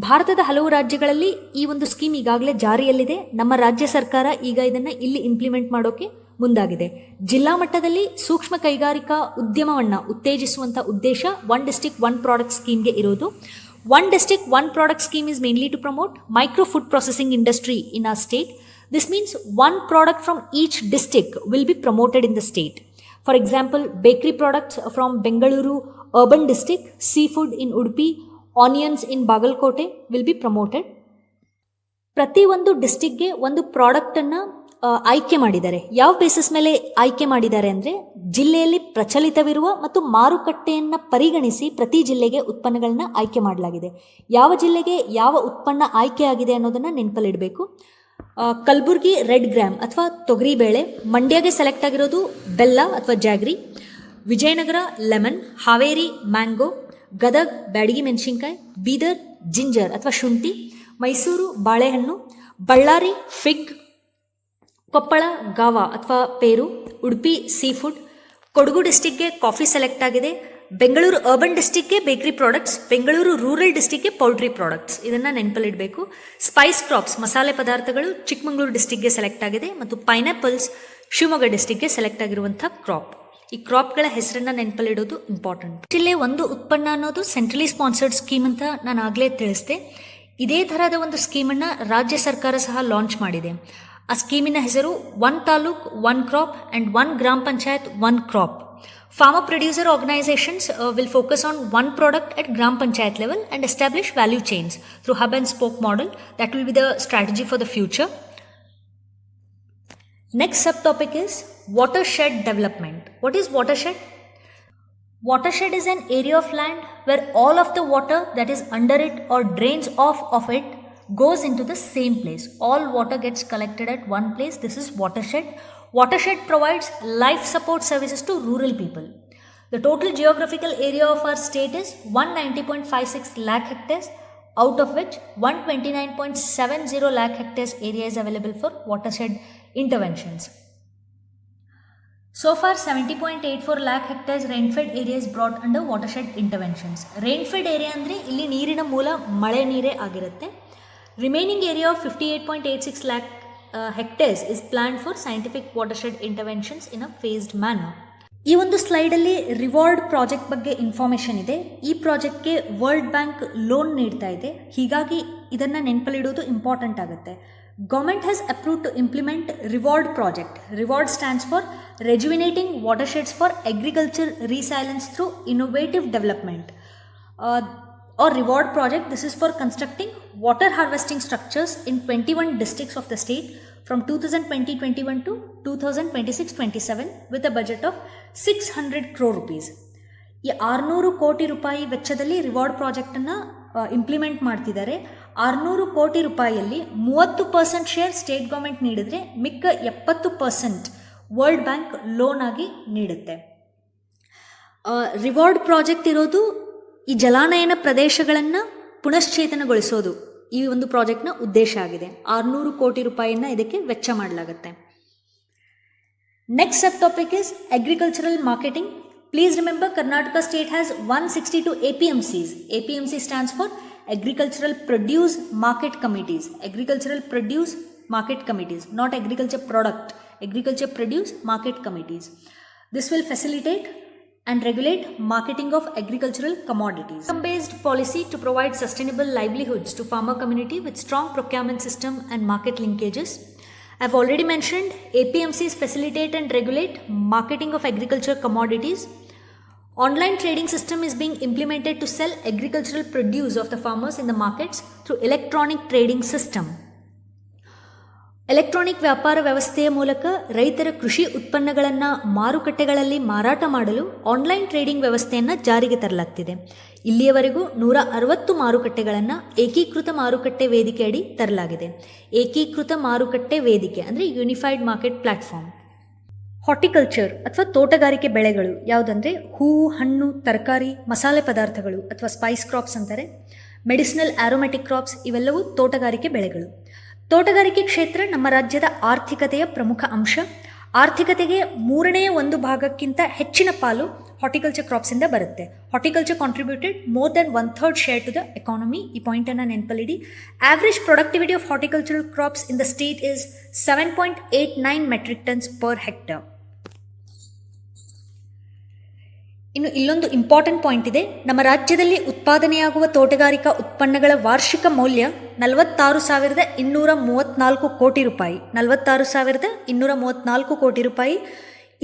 ಭಾರತದ ಹಲವು ರಾಜ್ಯಗಳಲ್ಲಿ ಈ ಒಂದು ಸ್ಕೀಮ್ ಈಗಾಗಲೇ ಜಾರಿಯಲ್ಲಿದೆ. ನಮ್ಮ ರಾಜ್ಯ ಸರ್ಕಾರ ಈಗ ಇದನ್ನು ಇಲ್ಲಿ ಇಂಪ್ಲಿಮೆಂಟ್ ಮಾಡೋಕೆ ಮುಂದಾಗಿದೆ. ಜಿಲ್ಲಾ ಮಟ್ಟದಲ್ಲಿ ಸೂಕ್ಷ್ಮ ಕೈಗಾರಿಕಾ ಉದ್ಯಮವನ್ನು ಉತ್ತೇಜಿಸುವಂಥ ಉದ್ದೇಶ ಒನ್ ಡಿಸ್ಟ್ರಿಕ್ಟ್ ಒನ್ ಪ್ರಾಡಕ್ಟ್ ಸ್ಕೀಮ್ಗೆ ಇರೋದು. One district one product scheme is mainly to promote micro food processing industry in our state. This means one product from each district will be promoted in the state. For example, bakery products from Bengaluru urban district, seafood in Udupi, onions in Bagalkote will be promoted. ಪ್ರತಿ ಒಂದು ಡಿಸ್ಟ್ರಿಕ್ಗೆ ಒಂದು ಪ್ರಾಡಕ್ಟನ್ನು ಆಯ್ಕೆ ಮಾಡಿದ್ದಾರೆ. ಯಾವ basis ಮೇಲೆ ಆಯ್ಕೆ ಮಾಡಿದ್ದಾರೆ ಅಂದರೆ, ಜಿಲ್ಲೆಯಲ್ಲಿ ಪ್ರಚಲಿತವಿರುವ ಮತ್ತು ಮಾರುಕಟ್ಟೆಯನ್ನು ಪರಿಗಣಿಸಿ ಪ್ರತಿ ಜಿಲ್ಲೆಗೆ ಉತ್ಪನ್ನಗಳನ್ನ ಆಯ್ಕೆ ಮಾಡಲಾಗಿದೆ. ಯಾವ ಜಿಲ್ಲೆಗೆ ಯಾವ ಉತ್ಪನ್ನ ಆಯ್ಕೆ ಆಗಿದೆ ಅನ್ನೋದನ್ನು ನೆನಪಲ್ಲಿಡಬೇಕು. ಕಲಬುರ್ಗಿ ರೆಡ್ ಗ್ರಾಮ್ ಅಥವಾ ತೊಗರಿಬೇಳೆ, ಮಂಡ್ಯಗೆ ಸೆಲೆಕ್ಟ್ ಆಗಿರೋದು ಬೆಲ್ಲ ಅಥವಾ jaggery, Vijayanagara lemon, Haveri mango, Gadag Byadgi ಮೆಣಸಿನ್ಕಾಯಿ, ಬೀದರ್ ಜಿಂಜರ್ ಅಥವಾ ಶುಂಠಿ, ಮೈಸೂರು ಬಾಳೆಹಣ್ಣು, ಬಳ್ಳಾರಿ ಫಿಗ್, ಕೊಪ್ಪಳ ಗಾವಾ ಅಥವಾ ಪೇರು, ಉಡುಪಿ ಸೀಫುಡ್, ಕೊಡಗು ಡಿಸ್ಟಿಕ್ಗೆ ಕಾಫಿ ಸೆಲೆಕ್ಟ್ ಆಗಿದೆ, ಬೆಂಗಳೂರು ಅರ್ಬನ್ ಡಿಸ್ಟಿಕ್ಗೆ ಬೇಕರಿ ಪ್ರಾಡಕ್ಟ್ಸ್, ಬೆಂಗಳೂರು ರೂರಲ್ ಡಿಸ್ಟಿಕ್ಗೆ ಪೌಲ್ಟ್ರಿ ಪ್ರಾಡಕ್ಟ್ಸ್. ಇದನ್ನು ನೆನಪಲ್ಲಿಡಬೇಕು. ಸ್ಪೈಸ್ ಕ್ರಾಪ್ಸ್ ಮಸಾಲೆ ಪದಾರ್ಥಗಳು ಚಿಕ್ಕಮಗಳೂರು ಡಿಸ್ಟಿಕ್ಗೆ ಸೆಲೆಕ್ಟ್ ಆಗಿದೆ ಮತ್ತು ಪೈನಾಪಲ್ಸ್ ಶಿವಮೊಗ್ಗ ಡಿಸ್ಟಿಕ್ಗೆ ಸೆಲೆಕ್ಟ್ ಆಗಿರುವಂಥ ಕ್ರಾಪ್. ಈ ಕ್ರಾಪ್ಗಳ ಹೆಸರನ್ನು ನೆನಪಲ್ಲಿಡೋದು ಇಂಪಾರ್ಟೆಂಟ್. ಜಿಲ್ಲೆ ಒಂದು ಉತ್ಪನ್ನ ಅನ್ನೋದು ಸೆಂಟ್ರಲಿ ಸ್ಪಾನ್ಸರ್ಡ್ ಸ್ಕೀಮ್ ಅಂತ ನಾನು ಆಗಲೇ ತಿಳಿಸಿದೆ. ಇದೇ ಥರದ ಒಂದು ಸ್ಕೀಮನ್ನು ರಾಜ್ಯ ಸರ್ಕಾರ ಸಹ ಲಾಂಚ್ ಮಾಡಿದೆ. ಆ ಸ್ಕೀಮಿನ ಹೆಸರು one taluk one crop and one gram panchayat one crop. Farmer producer organizations will focus on one product at Gram Panchayat level and establish value chains through hub and spoke model. That will be the strategy for the future. Next subtopic is watershed development. What is watershed? Watershed is an area of land where all of the water that is under it or drains off of it goes into the same place. All water gets collected at one place. This is watershed. Watershed provides life support services to rural people. The total geographical area of our state is 190.56 lakh hectares, out of which 129.70 lakh hectares area is available for watershed interventions. So far 70.84 lakh hectares rainfed area is brought under watershed interventions. Rainfed area ಅಂದರೆ ಇಲ್ಲಿ ನೀರಿನ ಮೂಲ ಮಳೆ ನೀರೇ ಆಗಿರುತ್ತೆ. Remaining area of 58.86 lakh hectares is planned for scientific watershed interventions in a phased manner. ಈ ಒಂದು ಸ್ಲೈಡಲ್ಲಿ reward project ಬಗ್ಗೆ ಇನ್ಫಾರ್ಮೇಷನ್ ಇದೆ. ಈ ಪ್ರಾಜೆಕ್ಟ್ಗೆ ವರ್ಲ್ಡ್ ಬ್ಯಾಂಕ್ ಲೋನ್ ನೀಡ್ತಾ ಇದೆ. ಹೀಗಾಗಿ ಇದನ್ನು ನೆನಪಲ್ಲಿಡೋದು ಇಂಪಾರ್ಟೆಂಟ್ ಆಗುತ್ತೆ. Government has approved to implement reward project. Reward stands for rejuvenating watersheds for agriculture resilience through innovative development. Or reward project, this is for constructing water harvesting structures in 21 districts of the state from 2020-21 to 2026-27 with a budget of 600 crore rupees. ಈ 600 ಕೋಟಿ ರೂಪಾಯಿ ವೆಚ್ಚದಲ್ಲಿ reward ಪ್ರಾಜೆಕ್ಟನ್ನು implement ಮಾಡ್ತಿದ್ದಾರೆ. 600 ಕೋಟಿ ರೂಪಾಯಿಯಲ್ಲಿ 30% share state government ನೀಡಿದರೆ ಮಿಕ್ಕ 70% world bank loan ಆಗಿ ನೀಡುತ್ತೆ. ರಿವಾರ್ಡ್ ಪ್ರಾಜೆಕ್ಟ್ ಇರೋದು ಈ ಜಲಾನಯನ ಪ್ರದೇಶಗಳನ್ನು ಪುನಶ್ಚೇತನಗೊಳಿಸೋದು ಈ ಒಂದು ಪ್ರಾಜೆಕ್ಟ್ನ ಉದ್ದೇಶ ಆಗಿದೆ. 600 ಕೋಟಿ ರೂಪಾಯಿಯನ್ನು ಇದಕ್ಕೆ ವೆಚ್ಚ ಮಾಡಲಾಗುತ್ತೆ. Next sub topic is agricultural marketing. Please remember, Karnataka state has 162 APMCs. APMC stands for Agricultural Produce Market Committees. Agricultural Produce Market Committees, not agriculture product. Agriculture Produce Market Committees. This will facilitate and regulate marketing of agricultural commodities. Income-based policy to provide sustainable livelihoods to farmer community with strong procurement system and market linkages. I've already mentioned APMCs facilitate and regulate marketing of agricultural commodities. Online trading system is being implemented to sell agricultural produce of the farmers in the markets through electronic trading system. Electronic ವ್ಯಾಪಾರ ವ್ಯವಸ್ಥೆಯ ಮೂಲಕ ರೈತರ ಕೃಷಿ ಉತ್ಪನ್ನಗಳನ್ನು ಮಾರುಕಟ್ಟೆಗಳಲ್ಲಿ ಮಾರಾಟ ಮಾಡಲು online trading ವ್ಯವಸ್ಥೆಯನ್ನು ಜಾರಿಗೆ ತರಲಾಗ್ತಿದೆ. ಇಲ್ಲಿಯವರೆಗೂ 160 ಮಾರುಕಟ್ಟೆಗಳನ್ನು ಏಕೀಕೃತ ಮಾರುಕಟ್ಟೆ ವೇದಿಕೆ ಅಡಿ ತರಲಾಗಿದೆ. ಏಕೀಕೃತ ಮಾರುಕಟ್ಟೆ ವೇದಿಕೆ ಅಂದರೆ ಯೂನಿಫೈಡ್ ಮಾರ್ಕೆಟ್ ಪ್ಲಾಟ್ಫಾರ್ಮ್. ಹಾರ್ಟಿಕಲ್ಚರ್ ಅಥವಾ ತೋಟಗಾರಿಕೆ ಬೆಳೆಗಳು ಯಾವುದಂದರೆ ಹೂವು, ಹಣ್ಣು, ತರಕಾರಿ, ಮಸಾಲೆ ಪದಾರ್ಥಗಳು ಅಥವಾ ಸ್ಪೈಸ್ ಕ್ರಾಪ್ಸ್ ಅಂತಾರೆ. ಮೆಡಿಸಿನಲ್ ಆರೋಮ್ಯಾಟಿಕ್ ಕ್ರಾಪ್ಸ್ ಇವೆಲ್ಲವೂ ತೋಟಗಾರಿಕೆ ಬೆಳೆಗಳು. ತೋಟಗಾರಿಕೆ ಕ್ಷೇತ್ರ ನಮ್ಮ ರಾಜ್ಯದ ಆರ್ಥಿಕತೆಯ ಪ್ರಮುಖ ಅಂಶ. ಆರ್ಥಿಕತೆಗೆ 1/3 ಹೆಚ್ಚಿನ ಪಾಲು ಹಾರ್ಟಿಕಲ್ಚರ್ ಕ್ರಾಪ್ಸಿಂದ ಬರುತ್ತೆ. Horticulture contributed more than 1/3 share to the economy. ಈ ಪಾಯಿಂಟನ್ನು ನೆನಪಲ್ಲಿಡಿ. Average productivity of horticultural crops in the state is 7.89 metric tons per hectare. ಇನ್ನು ಇಲ್ಲೊಂದು ಇಂಪಾರ್ಟೆಂಟ್ ಪಾಯಿಂಟ್ ಇದೆ. ನಮ್ಮ ರಾಜ್ಯದಲ್ಲಿ ಉತ್ಪಾದನೆಯಾಗುವ ತೋಟಗಾರಿಕಾ ಉತ್ಪನ್ನಗಳ ವಾರ್ಷಿಕ ಮೌಲ್ಯ 46,234 ಕೋಟಿ ರೂಪಾಯಿ. 46,234 ಕೋಟಿ ರೂಪಾಯಿ.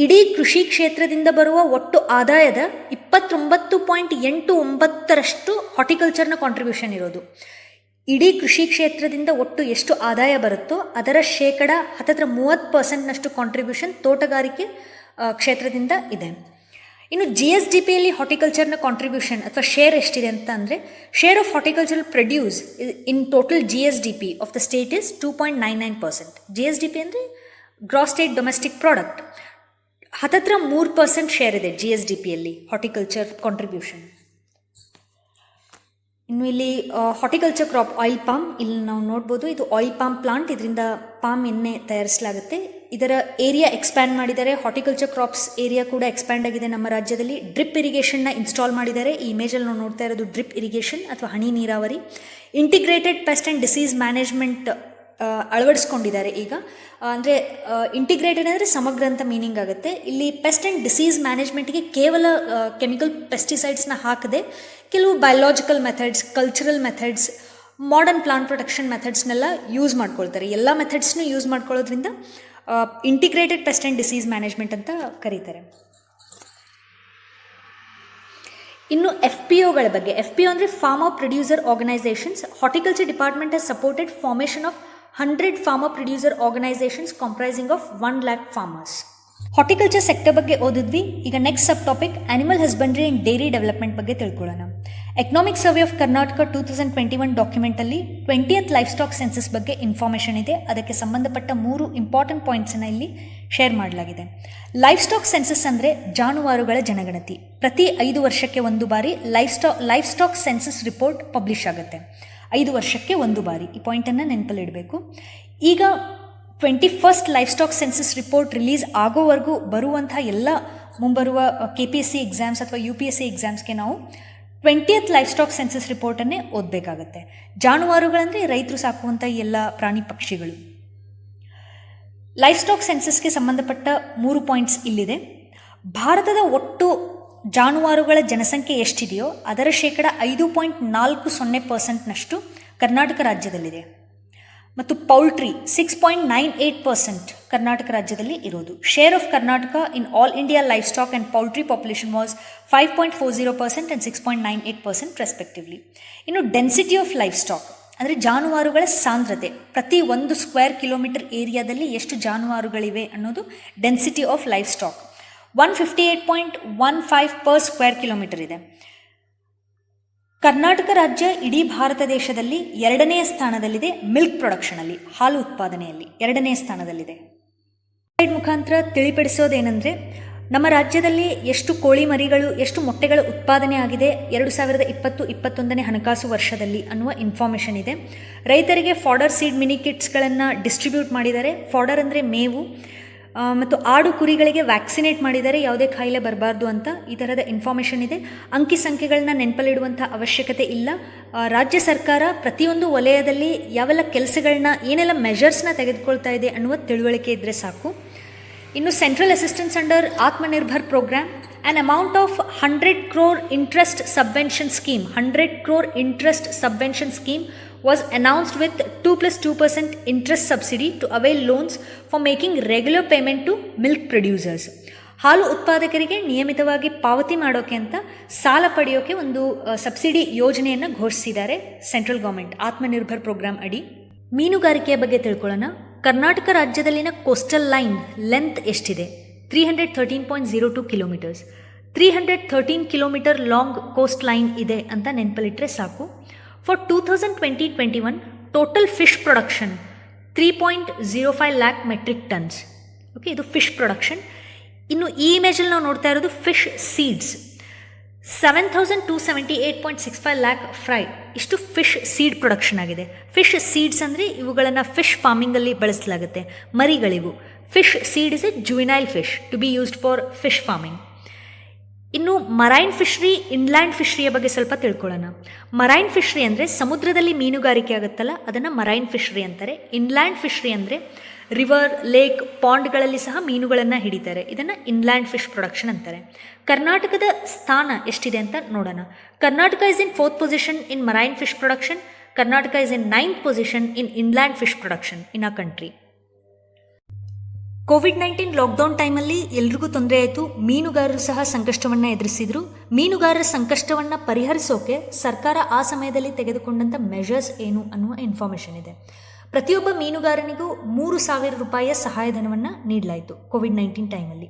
ಇಡೀ ಕೃಷಿ ಕ್ಷೇತ್ರದಿಂದ ಬರುವ ಒಟ್ಟು ಆದಾಯದ 29.89% ಹಾರ್ಟಿಕಲ್ಚರ್ನ ಕಾಂಟ್ರಿಬ್ಯೂಷನ್ ಇರೋದು. ಇಡೀ ಕೃಷಿ ಕ್ಷೇತ್ರದಿಂದ ಒಟ್ಟು ಎಷ್ಟು ಆದಾಯ ಬರುತ್ತೋ ಅದರ 30% ಕಾಂಟ್ರಿಬ್ಯೂಷನ್ ತೋಟಗಾರಿಕೆ ಕ್ಷೇತ್ರದಿಂದ ಇದೆ. ಇನ್ನು GSDPಯಲ್ಲಿ ಹಾರ್ಟಿಕಲ್ಚರ್ನ ಕಾಂಟ್ರಿಬ್ಯೂಷನ್ ಅಥವಾ ಶೇರ್ ಎಷ್ಟಿದೆ ಅಂತ ಅಂದರೆ, share of horticultural produce in total GSDP of the state is 2.99%. GSDP ಅಂದರೆ gross state domestic product. 3% share ಇದೆ GSDPಯಲ್ಲಿ ಹಾರ್ಟಿಕಲ್ಚರ್ ಕಾಂಟ್ರಿಬ್ಯೂಷನ್. ಇನ್ನು ಇಲ್ಲಿ ಹಾರ್ಟಿಕಲ್ಚರ್ ಕ್ರಾಪ್ ಆಯಿಲ್ ಪಾಮ್, ಇಲ್ಲಿ ನಾವು ನೋಡ್ಬೋದು ಇದು ಆಯಿಲ್ ಪಾಮ್ ಪ್ಲಾಂಟ್. ಇದರಿಂದ ಪಾಮ್ ಎಣ್ಣೆ ತಯಾರಿಸಲಾಗುತ್ತೆ. ಇದರ ಏರಿಯಾ ಎಕ್ಸ್ಪ್ಯಾಂಡ್ ಮಾಡಿದ್ದಾರೆ. ಹಾರ್ಟಿಕಲ್ಚರ್ ಕ್ರಾಪ್ಸ್ ಏರಿಯಾ ಕೂಡ ಎಕ್ಸ್ಪ್ಯಾಂಡ್ ಆಗಿದೆ ನಮ್ಮ ರಾಜ್ಯದಲ್ಲಿ. ಡ್ರಿಪ್ ಇರಿಗೇಷನ್ನ ಇನ್ಸ್ಟಾಲ್ ಮಾಡಿದ್ದಾರೆ. ಈ ಇಮೇಜಲ್ಲಿ ನಾವು ನೋಡ್ತಾ ಇರೋದು ಡ್ರಿಪ್ ಇರಿಗೇಷನ್ ಅಥವಾ ಹನಿ ನೀರಾವರಿ. Integrated pest and disease management ಅಳವಡಿಸ್ಕೊಂಡಿದ್ದಾರೆ ಈಗ. ಅಂದರೆ ಇಂಟಿಗ್ರೇಟೆಡ್ ಅಂದರೆ ಸಮಗ್ರ ಅಂತ ಮೀನಿಂಗ್ ಆಗುತ್ತೆ. ಇಲ್ಲಿ ಪೆಸ್ಟ್ ಆ್ಯಂಡ್ ಡಿಸೀಸ್ ಮ್ಯಾನೇಜ್ಮೆಂಟ್ಗೆ ಕೇವಲ ಕೆಮಿಕಲ್ ಪೆಸ್ಟಿಸೈಡ್ಸ್ನ ಹಾಕದೆ ಕೆಲವು biological methods, cultural methods, modern plant protection ಮೆಥಡ್ಸ್ನೆಲ್ಲ ಯೂಸ್ ಮಾಡ್ಕೊಳ್ತಾರೆ. ಎಲ್ಲ ಮೆಥಡ್ಸ್ನೂ ಯೂಸ್ ಮಾಡ್ಕೊಳ್ಳೋದ್ರಿಂದ integrated pest and disease management ಅಂತ ಕರೀತಾರೆ. ಇನ್ನು FPOಗಳ ಬಗ್ಗೆ. FPO ಅಂದರೆ farmer producer organisations. Horticulture department has supported formation of 100 farmer producer organisations comprising of 1 lakh farmers. Horticulture sector ಬಗ್ಗೆ ಓದಿದ್ವಿ. ಈಗ next sub topic animal husbandry and dairy development ಬಗ್ಗೆ ತಿಳ್ಕೊಳ್ಳೋಣ. ಎಕನಾಮಿಕ್ ಸರ್ವೆ ಆಫ್ ಕರ್ನಾಟಕ 2021 ಡಾಕ್ಯುಮೆಂಟಲ್ಲಿ 20th ಲೈಫ್ ಸ್ಟಾಕ್ ಸೆನ್ಸಸ್ ಬಗ್ಗೆ information ಇದೆ. ಅದಕ್ಕೆ ಸಂಬಂಧಪಟ್ಟ 3 ಇಂಪಾರ್ಟೆಂಟ್ ಪಾಯಿಂಟ್ಸನ್ನು ಇಲ್ಲಿ ಶೇರ್ ಮಾಡಲಾಗಿದೆ. ಲೈಫ್ ಸ್ಟಾಕ್ ಸೆನ್ಸಸ್ ಅಂದರೆ ಜಾನುವಾರುಗಳ ಜನಗಣತಿ. ಪ್ರತಿ 5 ವರ್ಷಕ್ಕೆ ಒಂದು ಬಾರಿ livestock census report publish ಆಗುತ್ತೆ. 5 ವರ್ಷಕ್ಕೆ ಒಂದು ಬಾರಿ. ಈ ಪಾಯಿಂಟನ್ನು ನೆನಪಲ್ಲಿಡಬೇಕು. ಈಗ 21st livestock census report release ಆಗೋವರೆಗೂ ಬರುವಂಥ ಎಲ್ಲ ಮುಂಬರುವ KPSC ಎಕ್ಸಾಮ್ಸ್ ಅಥವಾ UPSC ಎಕ್ಸಾಮ್ಸ್ಗೆ ನಾವು 20th ಲೈಫ್ ಸ್ಟಾಕ್ ಸೆನ್ಸಸ್ ರಿಪೋರ್ಟನ್ನೇ ಓದಬೇಕಾಗತ್ತೆ. ಜಾನುವಾರುಗಳಂದರೆ ರೈತರು ಸಾಕುವಂಥ ಎಲ್ಲ ಪ್ರಾಣಿ ಪಕ್ಷಿಗಳು. ಲೈಫ್ ಸ್ಟಾಕ್ ಸೆನ್ಸಸ್ಗೆ ಸಂಬಂಧಪಟ್ಟ 3 ಪಾಯಿಂಟ್ಸ್ ಇಲ್ಲಿದೆ. ಭಾರತದ ಒಟ್ಟು ಜಾನುವಾರುಗಳ ಜನಸಂಖ್ಯೆ ಎಷ್ಟಿದೆಯೋ ಅದರ 5.40% ಕರ್ನಾಟಕ ರಾಜ್ಯದಲ್ಲಿದೆ. ಮತ್ತು ಪೌಲ್ಟ್ರಿ 6.98% ಕರ್ನಾಟಕ ರಾಜ್ಯದಲ್ಲಿ ಇರೋದು. Share of Karnataka in all India life stock and poultry population was 5.40% and 6.98% respectively. ಇನ್ನು ಡೆನ್ಸಿಟಿ ಆಫ್ ಲೈಫ್ ಸ್ಟಾಕ್ ಅಂದರೆ ಜಾನುವಾರುಗಳ ಸಾಂದ್ರತೆ. ಪ್ರತಿ 1 ಸ್ಕ್ವೇರ್ ಕಿಲೋಮೀಟರ್ ಏರಿಯಾದಲ್ಲಿ ಎಷ್ಟು ಜಾನುವಾರುಗಳಿವೆ ಅನ್ನೋದು density of life stock. 158.15 per square kilometre ಇದೆ. ಕರ್ನಾಟಕ ರಾಜ್ಯ ಇಡೀ ಭಾರತ ದೇಶದಲ್ಲಿ 2ನೇ ಸ್ಥಾನದಲ್ಲಿದೆ. ಮಿಲ್ಕ್ ಪ್ರೊಡಕ್ಷನಲ್ಲಿ, ಹಾಲು ಉತ್ಪಾದನೆಯಲ್ಲಿ 2ನೇ ಸ್ಥಾನದಲ್ಲಿದೆ. ಮುಖಾಂತರ ತಿಳಿಪಡಿಸೋದೇನೆಂದರೆ, ನಮ್ಮ ರಾಜ್ಯದಲ್ಲಿ ಎಷ್ಟು ಕೋಳಿ ಮರಿಗಳು, ಎಷ್ಟು ಮೊಟ್ಟೆಗಳ ಉತ್ಪಾದನೆ ಆಗಿದೆ 2020-21ನೇ ಹಣಕಾಸು ವರ್ಷದಲ್ಲಿ ಅನ್ನುವ ಇನ್ಫಾರ್ಮೇಷನ್ ಇದೆ. ರೈತರಿಗೆ ಫಾಡರ್ ಸೀಡ್ ಮಿನಿ ಕಿಟ್ಸ್ಗಳನ್ನು ಡಿಸ್ಟ್ರಿಬ್ಯೂಟ್ ಮಾಡಿದ್ದಾರೆ. ಫಾಡರ್ ಅಂದರೆ ಮೇವು. ಮತ್ತು ಆಡು ಕುರಿಗಳಿಗೆ ವ್ಯಾಕ್ಸಿನೇಟ್ ಮಾಡಿದ್ದಾರೆ, ಯಾವುದೇ ಕಾಯಿಲೆ ಬರಬಾರ್ದು ಅಂತ. ಈ ಥರದ ಇನ್ಫಾರ್ಮೇಷನ್ ಇದೆ. ಅಂಕಿ ಸಂಖ್ಯೆಗಳನ್ನ ನೆನಪಲ್ಲಿಡುವಂಥ ಅವಶ್ಯಕತೆ ಇಲ್ಲ. ರಾಜ್ಯ ಸರ್ಕಾರ ಪ್ರತಿಯೊಂದು ವಲಯದಲ್ಲಿ ಯಾವೆಲ್ಲ ಕೆಲಸಗಳನ್ನ, ಏನೆಲ್ಲ ಮೆಷರ್ಸ್ನ ತೆಗೆದುಕೊಳ್ತಾ ಇದೆ ಅನ್ನುವ ತಿಳುವಳಿಕೆ ಇದ್ದರೆ ಸಾಕು. ಇನ್ನು central assistance under Atmanirbhar program, an amount of 100 crore interest subvention scheme, 100 crore interest subvention scheme was announced with 2+2% interest subsidy to avail loans for making regular payment to milk producers. ಹಾಲು ಉತ್ಪಾದಕರಿಗೆ ನಿಯಮಿತವಾಗಿ ಪಾವತಿ ಮಾಡೋಕೆ ಅಂತ ಸಾಲ ಪಡೆಯೋಕೆ ಒಂದು ಸಬ್ಸಿಡಿ ಯೋಜನೆಯನ್ನು ಘೋಷಿಸಿದ್ದಾರೆ ಸೆಂಟ್ರಲ್ ಗೌರ್ಮೆಂಟ್ ಆತ್ಮನಿರ್ಭರ್ ಪ್ರೋಗ್ರಾಮ್ ಅಡಿ. ಮೀನುಗಾರಿಕೆಯ ಬಗ್ಗೆ ತಿಳ್ಕೊಳ್ಳೋಣ. ಕರ್ನಾಟಕ ರಾಜ್ಯದಲ್ಲಿನ ಕೋಸ್ಟಲ್ ಲೈನ್ ಲೆಂತ್ ಎಷ್ಟಿದೆ? 313.02 kilometres. 313 kilometre long coast line ಇದೆ ಅಂತ ನೆನಪಲ್ಲಿಟ್ಟರೆ ಸಾಕು. For 2020-21 total fish production 3.05 lakh metric tonnes. Okay, ಇದು ಫಿಶ್ ಪ್ರೊಡಕ್ಷನ್. ಇನ್ನು ಈ ಇಮೇಜಲ್ಲಿ ನಾವು ನೋಡ್ತಾ ಇರೋದು ಫಿಶ್ ಸೀಡ್ಸ್ 7,278.65 ಲ್ಯಾಕ್ ಫ್ರೈ. ಇಷ್ಟು ಫಿಶ್ ಸೀಡ್ ಪ್ರೊಡಕ್ಷನ್ ಆಗಿದೆ. ಫಿಶ್ ಸೀಡ್ಸ್ ಅಂದರೆ ಇವುಗಳನ್ನು ಫಿಶ್ ಫಾರ್ಮಿಂಗಲ್ಲಿ ಬಳಸಲಾಗುತ್ತೆ, ಮರಿಗಳಿವು. Fish seed is a juvenile fish to be used for fish farming. ಇನ್ನು ಮರೈನ್ ಫಿಶ್ರಿ, ಇನ್ಲ್ಯಾಂಡ್ ಫಿಶ್ರಿಯ ಬಗ್ಗೆ ಸ್ವಲ್ಪ ತಿಳ್ಕೊಳ್ಳೋಣ. ಮರೈನ್ ಫಿಶ್ರಿ ಅಂದರೆ ಸಮುದ್ರದಲ್ಲಿ ಮೀನುಗಾರಿಕೆ ಆಗುತ್ತಲ್ಲ, ಅದನ್ನು ಮರೈನ್ ಫಿಶ್ರಿ ಅಂತಾರೆ. ಇನ್ಲ್ಯಾಂಡ್ ಫಿಶ್ರಿ ಅಂದರೆ ರಿವರ್, ಲೇಕ್, ಪಾಂಡ್ಗಳಲ್ಲಿ ಸಹ ಮೀನುಗಳನ್ನು ಹಿಡಿತಾರೆ. ಇದನ್ನು ಇನ್ಲ್ಯಾಂಡ್ ಫಿಶ್ ಪ್ರೊಡಕ್ಷನ್ ಅಂತಾರೆ. ಕರ್ನಾಟಕದ ಸ್ಥಾನ ಎಷ್ಟಿದೆ ಅಂತ ನೋಡೋಣ. Karnataka is in 4th position in marine fish production. Karnataka is in 9th position in inland fish production in ಆ ಕಂಟ್ರಿ. ಕೋವಿಡ್-19 ಲಾಕ್ಡೌನ್ ಟೈಮಲ್ಲಿ ಎಲ್ರಿಗೂ ತೊಂದರೆ ಆಯಿತು. ಮೀನುಗಾರರು ಸಹ ಸಂಕಷ್ಟವನ್ನು ಎದುರಿಸಿದರು. ಮೀನುಗಾರರ ಸಂಕಷ್ಟವನ್ನು ಪರಿಹರಿಸೋಕೆ ಸರ್ಕಾರ ಆ ಸಮಯದಲ್ಲಿ ತೆಗೆದುಕೊಂಡಂಥ ಮೆಷರ್ಸ್ ಏನು ಅನ್ನುವ ಇನ್ಫಾರ್ಮೇಷನ್ ಇದೆ. ಪ್ರತಿಯೊಬ್ಬ ಮೀನುಗಾರನಿಗೂ 3,000 ರೂಪಾಯಿಯ ಸಹಾಯಧನವನ್ನು ನೀಡಲಾಯಿತು ಕೋವಿಡ್-19 ಟೈಮಲ್ಲಿ.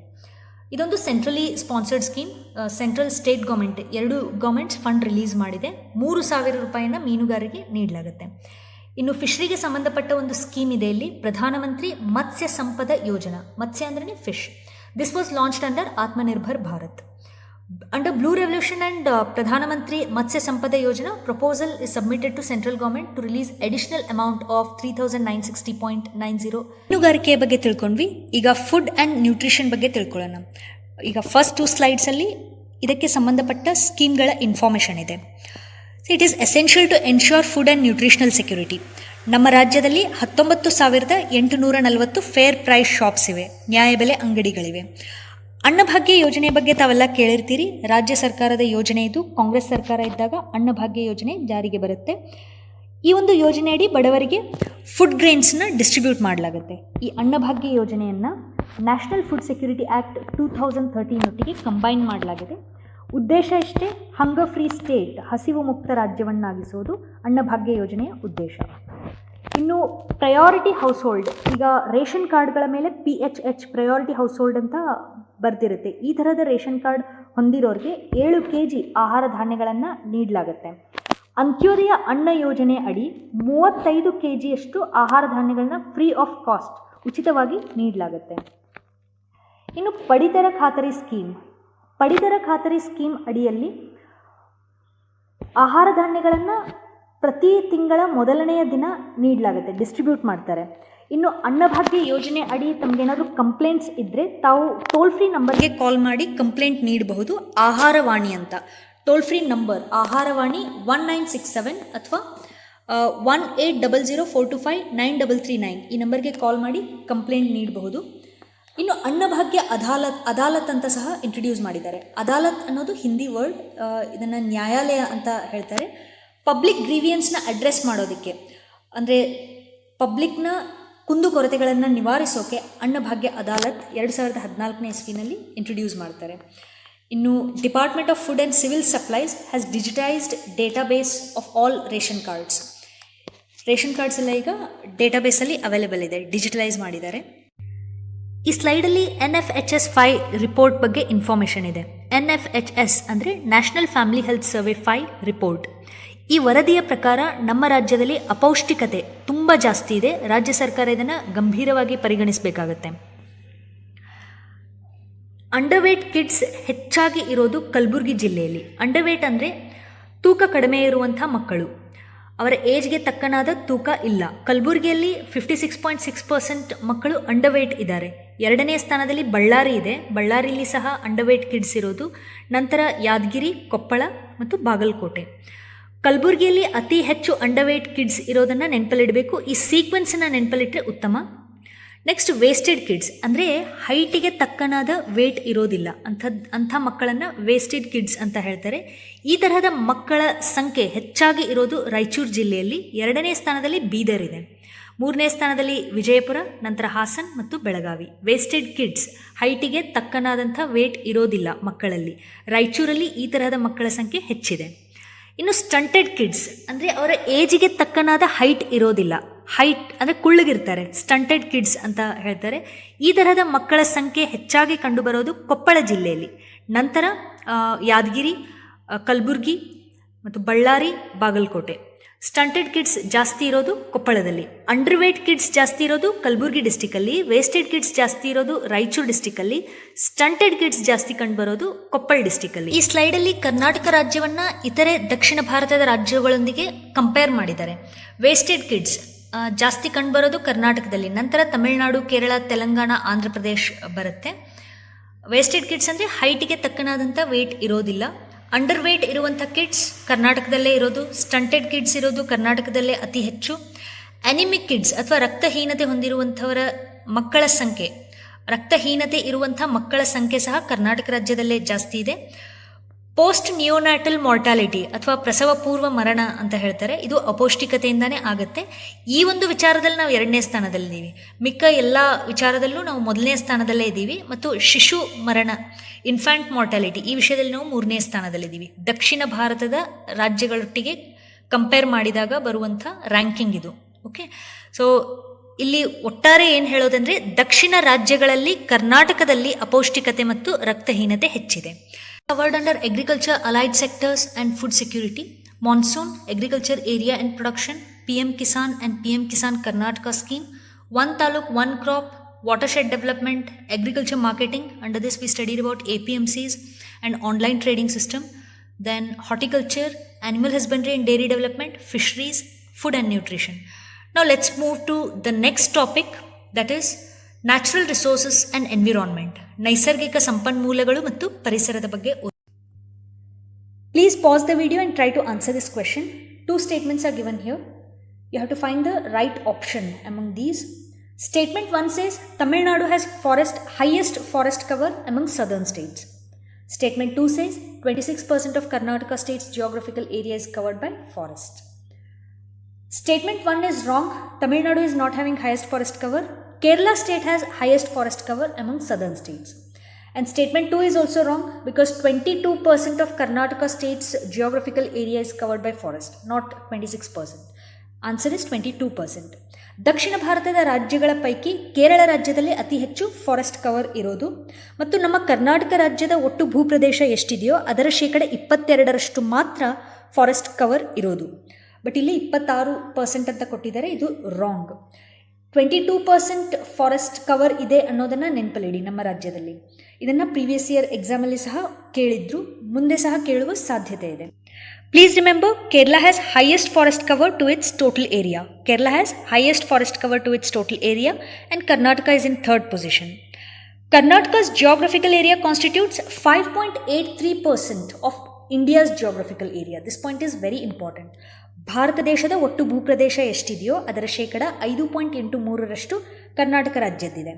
ಇದೊಂದು centrally sponsored scheme. Central, state government ಎರಡು ಗೌರ್ಮೆಂಟ್ಸ್ ಫಂಡ್ ರಿಲೀಸ್ ಮಾಡಿದೆ. 3,000 ರೂಪಾಯಿನ ಮೀನುಗಾರರಿಗೆ ನೀಡಲಾಗುತ್ತೆ. ಇನ್ನು ಫಿಶ್ರಿಗೆ ಸಂಬಂಧಪಟ್ಟ ಒಂದು ಸ್ಕೀಮ್ ಇದೆ ಇಲ್ಲಿ, ಪ್ರಧಾನಮಂತ್ರಿ ಮತ್ಸ್ಯ ಸಂಪದ ಯೋಜನಾ. ಮತ್ಸ್ಯ ಅಂದ್ರೆ fish. This was launched under Atmanirbhar Bharat. Under blue revolution and Pradhan Mantri Matsya Sampada Yojana proposal is submitted to central government to release additional amount of 3,960.90. ಮೀನುಗಾರಿಕೆಯ ಬಗ್ಗೆ ತಿಳ್ಕೊಂಡ್ವಿ. ಈಗ ಫುಡ್ ಆ್ಯಂಡ್ ನ್ಯೂಟ್ರಿಷನ್ ಬಗ್ಗೆ ತಿಳ್ಕೊಳ್ಳೋಣ. ಈಗ ಫಸ್ಟ್ 2 ಸ್ಲೈಡ್ಸಲ್ಲಿ ಇದಕ್ಕೆ ಸಂಬಂಧಪಟ್ಟ ಸ್ಕೀಮ್ಗಳ ಇನ್ಫಾರ್ಮೇಷನ್ ಇದೆ. It is essential to ensure food and nutritional security. ನಮ್ಮ ರಾಜ್ಯದಲ್ಲಿ 19,840 ಫೇರ್ ಪ್ರೈಸ್ ಶಾಪ್ಸ್ ಇವೆ, ನ್ಯಾಯಬೆಲೆ ಅಂಗಡಿಗಳಿವೆ. ಅನ್ನಭಾಗ್ಯ ಯೋಜನೆ ಬಗ್ಗೆ ತಾವೆಲ್ಲ ಕೇಳಿರ್ತೀರಿ. ರಾಜ್ಯ ಸರ್ಕಾರದ ಯೋಜನೆ ಇದು. ಕಾಂಗ್ರೆಸ್ ಸರ್ಕಾರ ಇದ್ದಾಗ ಅನ್ನಭಾಗ್ಯ ಯೋಜನೆ ಜಾರಿಗೆ ಬರುತ್ತೆ. ಈ ಒಂದು ಯೋಜನೆಯಡಿ ಬಡವರಿಗೆ ಫುಡ್ ಗ್ರೇನ್ಸ್ನ ಡಿಸ್ಟ್ರಿಬ್ಯೂಟ್ ಮಾಡಲಾಗುತ್ತೆ. ಈ ಅನ್ನಭಾಗ್ಯ ಯೋಜನೆಯನ್ನು ನ್ಯಾಷನಲ್ ಫುಡ್ ಸೆಕ್ಯೂರಿಟಿ ಆ್ಯಕ್ಟ್ 2013 ಒಟ್ಟಿಗೆ ಕಂಬೈನ್ ಮಾಡಲಾಗಿದೆ. ಉದ್ದೇಶ ಇಷ್ಟೇ, ಹಂಗರ್ ಫ್ರೀ ಸ್ಟೇಟ್, ಹಸಿವು ಮುಕ್ತ ರಾಜ್ಯವನ್ನಾಗಿಸುವುದು ಅನ್ನಭಾಗ್ಯ ಯೋಜನೆಯ ಉದ್ದೇಶ. ಇನ್ನು ಪ್ರಯಾರಿಟಿ ಹೌಸ್ ಹೋಲ್ಡ್, ಈಗ ರೇಷನ್ ಕಾರ್ಡ್ಗಳ ಮೇಲೆ PHH ಪ್ರಯಾರಿಟಿ ಹೌಸ್ ಹೋಲ್ಡ್ ಅಂತ ಬರ್ತಿರುತ್ತೆ. ಈ ಥರದ ರೇಷನ್ ಕಾರ್ಡ್ ಹೊಂದಿರೋರಿಗೆ 7 kg ಆಹಾರ ಧಾನ್ಯಗಳನ್ನು ನೀಡಲಾಗುತ್ತೆ. ಅಂತ್ಯೋದಯ ಅನ್ನ ಯೋಜನೆ ಅಡಿ 35 kgಯಷ್ಟು ಆಹಾರ ಧಾನ್ಯಗಳನ್ನ ಫ್ರೀ ಆಫ್ ಕಾಸ್ಟ್ ಉಚಿತವಾಗಿ ನೀಡಲಾಗುತ್ತೆ. ಇನ್ನು ಪಡಿತರ ಖಾತರಿ ಸ್ಕೀಮ್. ಪಡಿತರ ಖಾತರಿ ಸ್ಕೀಮ್ ಅಡಿಯಲ್ಲಿ ಆಹಾರ ಧಾನ್ಯಗಳನ್ನು ಪ್ರತಿ ತಿಂಗಳ ಮೊದಲನೆಯ ದಿನ ನೀಡಲಾಗುತ್ತೆ, ಡಿಸ್ಟ್ರಿಬ್ಯೂಟ್ ಮಾಡ್ತಾರೆ. ಇನ್ನು ಅನ್ನಭಾಗ್ಯ ಯೋಜನೆ ಅಡಿ ತಮಗೇನಾದರೂ ಕಂಪ್ಲೇಂಟ್ಸ್ ಇದ್ದರೆ ತಾವು ಟೋಲ್ ಫ್ರೀ ನಂಬರ್ಗೆ ಕಾಲ್ ಮಾಡಿ ಕಂಪ್ಲೇಂಟ್ ನೀಡಬಹುದು. ಆಹಾರವಾಣಿ ಅಂತ ಟೋಲ್ ಫ್ರೀ ನಂಬರ್ ಆಹಾರವಾಣಿ 1967 ಅಥವಾ 180042593339 ಈ ನಂಬರ್ಗೆ ಕಾಲ್ ಮಾಡಿ ಕಂಪ್ಲೇಂಟ್ ನೀಡಬಹುದು. ಇನ್ನು ಅನ್ನಭಾಗ್ಯ ಅದಾಲತ್ ಅಂತ ಸಹ ಇಂಟ್ರೊಡ್ಯೂಸ್ ಮಾಡಿದ್ದಾರೆ. ಅದಾಲತ್ ಅನ್ನೋದು ಹಿಂದಿ ವರ್ಡ್, ಇದನ್ನು ನ್ಯಾಯಾಲಯ ಅಂತ ಹೇಳ್ತಾರೆ. ಪಬ್ಲಿಕ್ ಗ್ರೀವಿಯನ್ಸ್ನ ಅಡ್ರೆಸ್ ಮಾಡೋದಕ್ಕೆ, ಅಂದರೆ ಪಬ್ಲಿಕ್ನ ಕುಂದುಕೊರತೆಗಳನ್ನು ನಿವಾರಿಸೋಕೆ ಅನ್ನಭಾಗ್ಯ ಅದಾಲತ್ 2014ನೇ ಇಸ್ವಿನಲ್ಲಿ ಇಂಟ್ರೊಡ್ಯೂಸ್ ಮಾಡ್ತಾರೆ. ಇನ್ನು department of food and civil supplies has digitised database of all ration cards. Ration cards ಎಲ್ಲ ಈಗ ಡೇಟಾಬೇಸಲ್ಲಿ ಅವೈಲೇಬಲ್ ಇದೆ, ಡಿಜಿಟಲೈಸ್ ಮಾಡಿದ್ದಾರೆ. ಈ ಸ್ಲೈಡಲ್ಲಿ NFHS 5 ರಿಪೋರ್ಟ್ ಬಗ್ಗೆ ಇನ್ಫಾರ್ಮೇಷನ್ ಇದೆ. NFHS ಅಂದರೆ national family health survey 5 report. ಈ ವರದಿಯ ಪ್ರಕಾರ ನಮ್ಮ ರಾಜ್ಯದಲ್ಲಿ ಅಪೌಷ್ಟಿಕತೆ ತುಂಬ ಜಾಸ್ತಿ ಇದೆ. ರಾಜ್ಯ ಸರ್ಕಾರ ಇದನ್ನು ಗಂಭೀರವಾಗಿ ಪರಿಗಣಿಸಬೇಕಾಗತ್ತೆ. ಅಂಡರ್ವೇಟ್ ಕಿಡ್ಸ್ ಹೆಚ್ಚಾಗಿ ಇರೋದು ಕಲಬುರಗಿ ಜಿಲ್ಲೆಯಲ್ಲಿ. ಅಂಡರ್ವೇಟ್ ಅಂದರೆ ತೂಕ ಕಡಿಮೆ ಇರುವಂಥ ಮಕ್ಕಳು, ಅವರ ಏಜ್ಗೆ ತಕ್ಕನಾದ ತೂಕ ಇಲ್ಲ. ಕಲಬುರಗಿಯಲ್ಲಿ 56.6% ಮಕ್ಕಳು ಅಂಡರ್ವೇಟ್ ಇದ್ದಾರೆ. 2ನೇ ಸ್ಥಾನದಲ್ಲಿ ಬಳ್ಳಾರಿ ಇದೆ. ಬಳ್ಳಾರಿಯಲ್ಲಿ ಸಹ ಅಂಡರ್ವೇಟ್ ಕಿಡ್ಸ್ ಇರೋದು. ನಂತರ ಯಾದಗಿರಿ, ಕೊಪ್ಪಳ ಮತ್ತು ಬಾಗಲಕೋಟೆ. ಕಲಬುರಗಿಯಲ್ಲಿ ಅತಿ ಹೆಚ್ಚು ಅಂಡರ್ವೇಟ್ ಕಿಡ್ಸ್ ಇರೋದನ್ನು ನೆನಪಲ್ಲಿಡಬೇಕು. ಈ ಸೀಕ್ವೆನ್ಸನ್ನು ನೆನಪಲ್ಲಿಟ್ಟರೆ ಉತ್ತಮ. ನೆಕ್ಸ್ಟ್ ವೇಸ್ಟೆಡ್ ಕಿಡ್ಸ್ ಅಂದರೆ ಹೈಟಿಗೆ ತಕ್ಕನಾದ ವೇಟ್ ಇರೋದಿಲ್ಲ, ಅಂಥ ಮಕ್ಕಳನ್ನು ವೇಸ್ಟೆಡ್ ಕಿಡ್ಸ್ ಅಂತ ಹೇಳ್ತಾರೆ. ಈ ತರಹದ ಮಕ್ಕಳ ಸಂಖ್ಯೆ ಹೆಚ್ಚಾಗಿ ಇರೋದು ರಾಯಚೂರು ಜಿಲ್ಲೆಯಲ್ಲಿ. 2ನೇ ಸ್ಥಾನದಲ್ಲಿ ಬೀದರ್ ಇದೆ. 3ನೇ ಸ್ಥಾನದಲ್ಲಿ ವಿಜಯಪುರ, ನಂತರ ಹಾಸನ್ ಮತ್ತು ಬೆಳಗಾವಿ. ವೇಸ್ಟೆಡ್ ಕಿಡ್ಸ್ ಹೈಟಿಗೆ ತಕ್ಕನಾದಂಥ ವೇಟ್ ಇರೋದಿಲ್ಲ ಮಕ್ಕಳಲ್ಲಿ. ರಾಯಚೂರಲ್ಲಿ ಈ ತರಹದ ಮಕ್ಕಳ ಸಂಖ್ಯೆ ಹೆಚ್ಚಿದೆ. ಇನ್ನು ಸ್ಟಂಟೆಡ್ ಕಿಡ್ಸ್ ಅಂದರೆ ಅವರ ಏಜಿಗೆ ತಕ್ಕನಾದ ಹೈಟ್ ಇರೋದಿಲ್ಲ. ಹೈಟ್ ಅಂದರೆ ಕುಳ್ಳಗಿರ್ತಾರೆ, ಸ್ಟಂಟೆಡ್ ಕಿಡ್ಸ್ ಅಂತ ಹೇಳ್ತಾರೆ. ಈ ತರಹದ ಮಕ್ಕಳ ಸಂಖ್ಯೆ ಹೆಚ್ಚಾಗಿ ಕಂಡುಬರೋದು ಕೊಪ್ಪಳ ಜಿಲ್ಲೆಯಲ್ಲಿ. ನಂತರ ಯಾದಗಿರಿ, ಕಲಬುರ್ಗಿ ಮತ್ತು ಬಳ್ಳಾರಿ, ಬಾಗಲಕೋಟೆ. ಸ್ಟಂಟೆಡ್ ಕಿಡ್ಸ್ ಜಾಸ್ತಿ ಇರೋದು ಕೊಪ್ಪಳದಲ್ಲಿ. ಅಂಡರ್ ವೇಟ್ ಕಿಡ್ಸ್ ಜಾಸ್ತಿ ಇರೋದು ಕಲಬುರ್ಗಿ ಡಿಸ್ಟಿಕಲ್ಲಿ. ವೇಸ್ಟೆಡ್ ಕಿಡ್ಸ್ ಜಾಸ್ತಿ ಇರೋದು ರಾಯಚೂರು ಡಿಸ್ಟಿಕಲ್ಲಿ. ಸ್ಟಂಟೆಡ್ ಕಿಡ್ಸ್ ಜಾಸ್ತಿ ಕಂಡುಬರೋದು ಕೊಪ್ಪಳ ಡಿಸ್ಟಿಕಲ್ಲಿ. ಈ ಸ್ಲೈಡಲ್ಲಿ ಕರ್ನಾಟಕ ರಾಜ್ಯವನ್ನು ಇತರೆ ದಕ್ಷಿಣ ಭಾರತದ ರಾಜ್ಯಗಳೊಂದಿಗೆ ಕಂಪೇರ್ ಮಾಡಿದ್ದಾರೆ. ವೇಸ್ಟೆಡ್ ಕಿಡ್ಸ್ ಜಾಸ್ತಿ ಕಂಡುಬರೋದು ಕರ್ನಾಟಕದಲ್ಲಿ, ನಂತರ ತಮಿಳುನಾಡು, ಕೇರಳ, ತೆಲಂಗಾಣ, ಆಂಧ್ರ ಪ್ರದೇಶ್ ಬರುತ್ತೆ. ವೇಸ್ಟೆಡ್ ಕಿಡ್ಸ್ ಅಂದರೆ ಹೈಟಿಗೆ ತಕ್ಕನಾದಂಥ ವೇಟ್ ಇರೋದಿಲ್ಲ. ಅಂಡರ್ ವೇಟ್ ಇರುವಂಥ ಕಿಡ್ಸ್ ಕರ್ನಾಟಕದಲ್ಲೇ ಇರೋದು. ಸ್ಟಂಟೆಡ್ ಕಿಡ್ಸ್ ಇರೋದು ಕರ್ನಾಟಕದಲ್ಲೇ ಅತಿ ಹೆಚ್ಚು. ಅನಿಮಿಕ್ ಕಿಡ್ಸ್ ಅಥವಾ ರಕ್ತಹೀನತೆ ಹೊಂದಿರುವಂಥವರ ಮಕ್ಕಳ ಸಂಖ್ಯೆ, ರಕ್ತಹೀನತೆ ಇರುವಂಥ ಮಕ್ಕಳ ಸಂಖ್ಯೆ ಸಹ ಕರ್ನಾಟಕ ರಾಜ್ಯದಲ್ಲೇ ಜಾಸ್ತಿ ಇದೆ. ಪೋಸ್ಟ್ ನಿಯೋನಾಟಲ್ ಮಾರ್ಟಾಲಿಟಿ ಅಥವಾ ಪ್ರಸವ ಪೂರ್ವ ಮರಣ ಅಂತ ಹೇಳ್ತಾರೆ, ಇದು ಅಪೌಷ್ಟಿಕತೆಯಿಂದಾನೇ ಆಗುತ್ತೆ. ಈ ಒಂದು ವಿಚಾರದಲ್ಲಿ ನಾವು 2ನೇ ಸ್ಥಾನದಲ್ಲಿದ್ದೀವಿ. ಮಿಕ್ಕ ಎಲ್ಲ ವಿಚಾರದಲ್ಲೂ ನಾವು 1ನೇ ಸ್ಥಾನದಲ್ಲೇ ಇದ್ದೀವಿ. ಮತ್ತು ಶಿಶು ಮರಣ, ಇನ್ಫ್ಯಾಂಟ್ ಮಾರ್ಟಾಲಿಟಿ, ಈ ವಿಷಯದಲ್ಲಿ ನಾವು 3ನೇ ಸ್ಥಾನದಲ್ಲಿದ್ದೀವಿ. ದಕ್ಷಿಣ ಭಾರತದ ರಾಜ್ಯಗಳೊಟ್ಟಿಗೆ ಕಂಪೇರ್ ಮಾಡಿದಾಗ ಬರುವಂಥ ರ್ಯಾಂಕಿಂಗ್ ಇದು. ಓಕೆ, ಸೊ ಇಲ್ಲಿ ಒಟ್ಟಾರೆ ಏನು ಹೇಳೋದಂದರೆ ದಕ್ಷಿಣ ರಾಜ್ಯಗಳಲ್ಲಿ ಕರ್ನಾಟಕದಲ್ಲಿ ಅಪೌಷ್ಟಿಕತೆ ಮತ್ತು ರಕ್ತಹೀನತೆ ಹೆಚ್ಚಿದೆ. Covered under agriculture, allied sectors and food security, monsoon, agriculture area and production, PM Kisan and PM Kisan Karnataka scheme, one taluk, one crop, watershed development, agriculture marketing. Under this we studied about APMCs and online trading system. Then horticulture, animal husbandry and dairy development, fisheries, food and nutrition. Now let's move to the next topic, that is natural resources and environment, ನೈಸರ್ಗಿಕ ಸಂಪನ್ಮೂಲಗಳು ಮತ್ತು ಪರಿಸರದ ಬಗ್ಗೆ. Please pause the video and try to answer this question. 2 statements are given here. You have to find the right option among these. Statement 1 says Tamil Nadu has highest forest cover among southern states. Statement 2 says 26% of Karnataka state's geographical area is covered by forest. Statement 1 is wrong. Tamil Nadu is not having highest forest cover. Kerala state has highest forest cover among southern states. And statement 2 is also wrong because 22% of Karnataka state's geographical area is covered by forest, not 26%. Answer is 22%. ದಕ್ಷಿಣ ಭಾರತದ ರಾಜ್ಯಗಳ ಪೈಕಿ ಕೇರಳ ರಾಜ್ಯದಲ್ಲಿ ಅತಿ ಹೆಚ್ಚು forest cover ಇರೋದು ಮತ್ತು ನಮ್ಮ ಕರ್ನಾಟಕ ರಾಜ್ಯದ ಒಟ್ಟು ಭೂಪ್ರದೇಶ ಎಷ್ಟಿದೆಯೋ ಅದರ 22% ಮಾತ್ರ ಫಾರೆಸ್ಟ್ ಕವರ್ ಇರೋದು. ಬಟ್ ಇಲ್ಲಿ 26% ಅಂತ ಕೊಟ್ಟಿದ್ದಾರೆ, ಇದು ರಾಂಗ್. 22% ಫಾರೆಸ್ಟ್ ಕವರ್ ಇದೆ ಅನ್ನೋದನ್ನು ನೆನಪಲ್ಲಿಡಿ ನಮ್ಮ ರಾಜ್ಯದಲ್ಲಿ. ಇದನ್ನು ಪ್ರೀವಿಯಸ್ ಇಯರ್ ಎಕ್ಸಾಮಲ್ಲಿ ಸಹ ಕೇಳಿದ್ರು, ಮುಂದೆ ಸಹ ಕೇಳುವ ಸಾಧ್ಯತೆ ಇದೆ. Please remember, Kerala has highest forest cover to its total area. Kerala has highest forest cover to its total area and Karnataka is in 3rd position. Karnataka's geographical area constitutes 5.83% of India's geographical area. This point is very important. Bharat ದೇಶದ ಒಟ್ಟು ಭೂಪ್ರದೇಶ ಎಷ್ಟಿದೆಯೋ ಅದರ 5.83% ಕರ್ನಾಟಕ ರಾಜ್ಯದ್ದಿದೆ.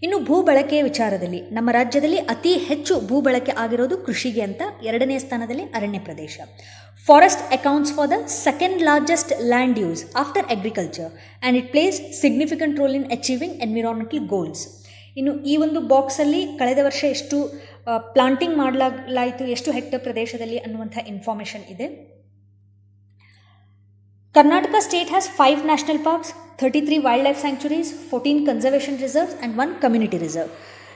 ಇನ್ನು ಭೂ ಬಳಕೆಯ ವಿಚಾರದಲ್ಲಿ ನಮ್ಮ ರಾಜ್ಯದಲ್ಲಿ ಅತಿ ಹೆಚ್ಚು ಭೂ ಬಳಕೆ ಆಗಿರೋದು ಕೃಷಿಗೆ ಅಂತ 2ನೇ ಸ್ಥಾನದಲ್ಲಿ ಅರಣ್ಯ ಪ್ರದೇಶ. Forest accounts for the 2nd largest land use after agriculture and it place significant role in achieving environmental goals. ಇನ್ನು ಈ ಒಂದು ಬಾಕ್ಸಲ್ಲಿ ಕಳೆದ ವರ್ಷ ಎಷ್ಟು ಪ್ಲಾಂಟಿಂಗ್ ಮಾಡಲಾಯಿತು, ಎಷ್ಟು ಹೆಕ್ಟರ್ ಪ್ರದೇಶದಲ್ಲಿ ಅನ್ನುವಂಥ ಇನ್ಫಾರ್ಮೇಷನ್ ಇದೆ. Karnataka state has 5 national parks, 33 wildlife sanctuaries, 14 conservation reserves and 1 community reserve.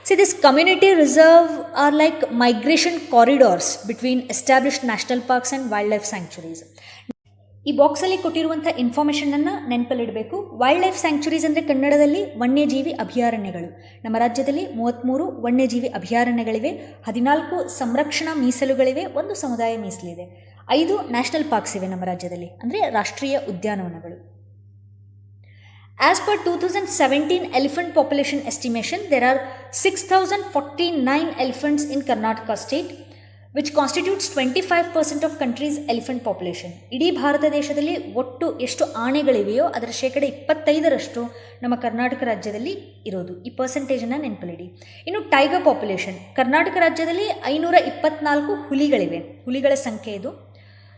See, this community reserve are like migration corridors between established national parks and wildlife sanctuaries. ಈ ಬಾಕ್ಸಲ್ಲಿ ಕೊಟ್ಟಿರುವಂಥ ಇನ್ಫಾರ್ಮೇಷನನ್ನು ನೆನಪಲ್ಲಿಡಬೇಕು. ವೈಲ್ಡ್ ಲೈಫ್ ಸ್ಯಾಂಕ್ಚುರೀಸ್ ಅಂದರೆ ಕನ್ನಡದಲ್ಲಿ ವನ್ಯಜೀವಿ ಅಭಯಾರಣ್ಯಗಳು. ನಮ್ಮ ರಾಜ್ಯದಲ್ಲಿ 33 ವನ್ಯಜೀವಿ ಅಭಯಾರಣ್ಯಗಳಿವೆ, 14 ಸಂರಕ್ಷಣಾ ಮೀಸಲುಗಳಿವೆ, 1 ಸಮುದಾಯ ಮೀಸಲಿದೆ, 5 ನ್ಯಾಷನಲ್ ಪಾರ್ಕ್ಸ್ ಇವೆ ನಮ್ಮ ರಾಜ್ಯದಲ್ಲಿ, ಅಂದರೆ ರಾಷ್ಟ್ರೀಯ ಉದ್ಯಾನವನಗಳು. As per 2017 elephant population estimation, there are 6,049 elephants in Karnataka state, which constitutes 25% of country's elephant population. ಇಡೀ ಭಾರತ ದೇಶದಲ್ಲಿ ಒಟ್ಟು ಎಷ್ಟು ಆನೆಗಳಿವೆಯೋ ಅದರ 25% ನಮ್ಮ ಕರ್ನಾಟಕ ರಾಜ್ಯದಲ್ಲಿ ಇರೋದು. ಈ ಪರ್ಸೆಂಟೇಜನ್ನು ನೆನಪಲ್ಲಿಡಿ. ಇನ್ನು ಟೈಗರ್ ಪಾಪ್ಯುಲೇಷನ್, ಕರ್ನಾಟಕ ರಾಜ್ಯದಲ್ಲಿ 524 ಹುಲಿಗಳಿವೆ, ಹುಲಿಗಳ ಸಂಖ್ಯೆ ಇದು.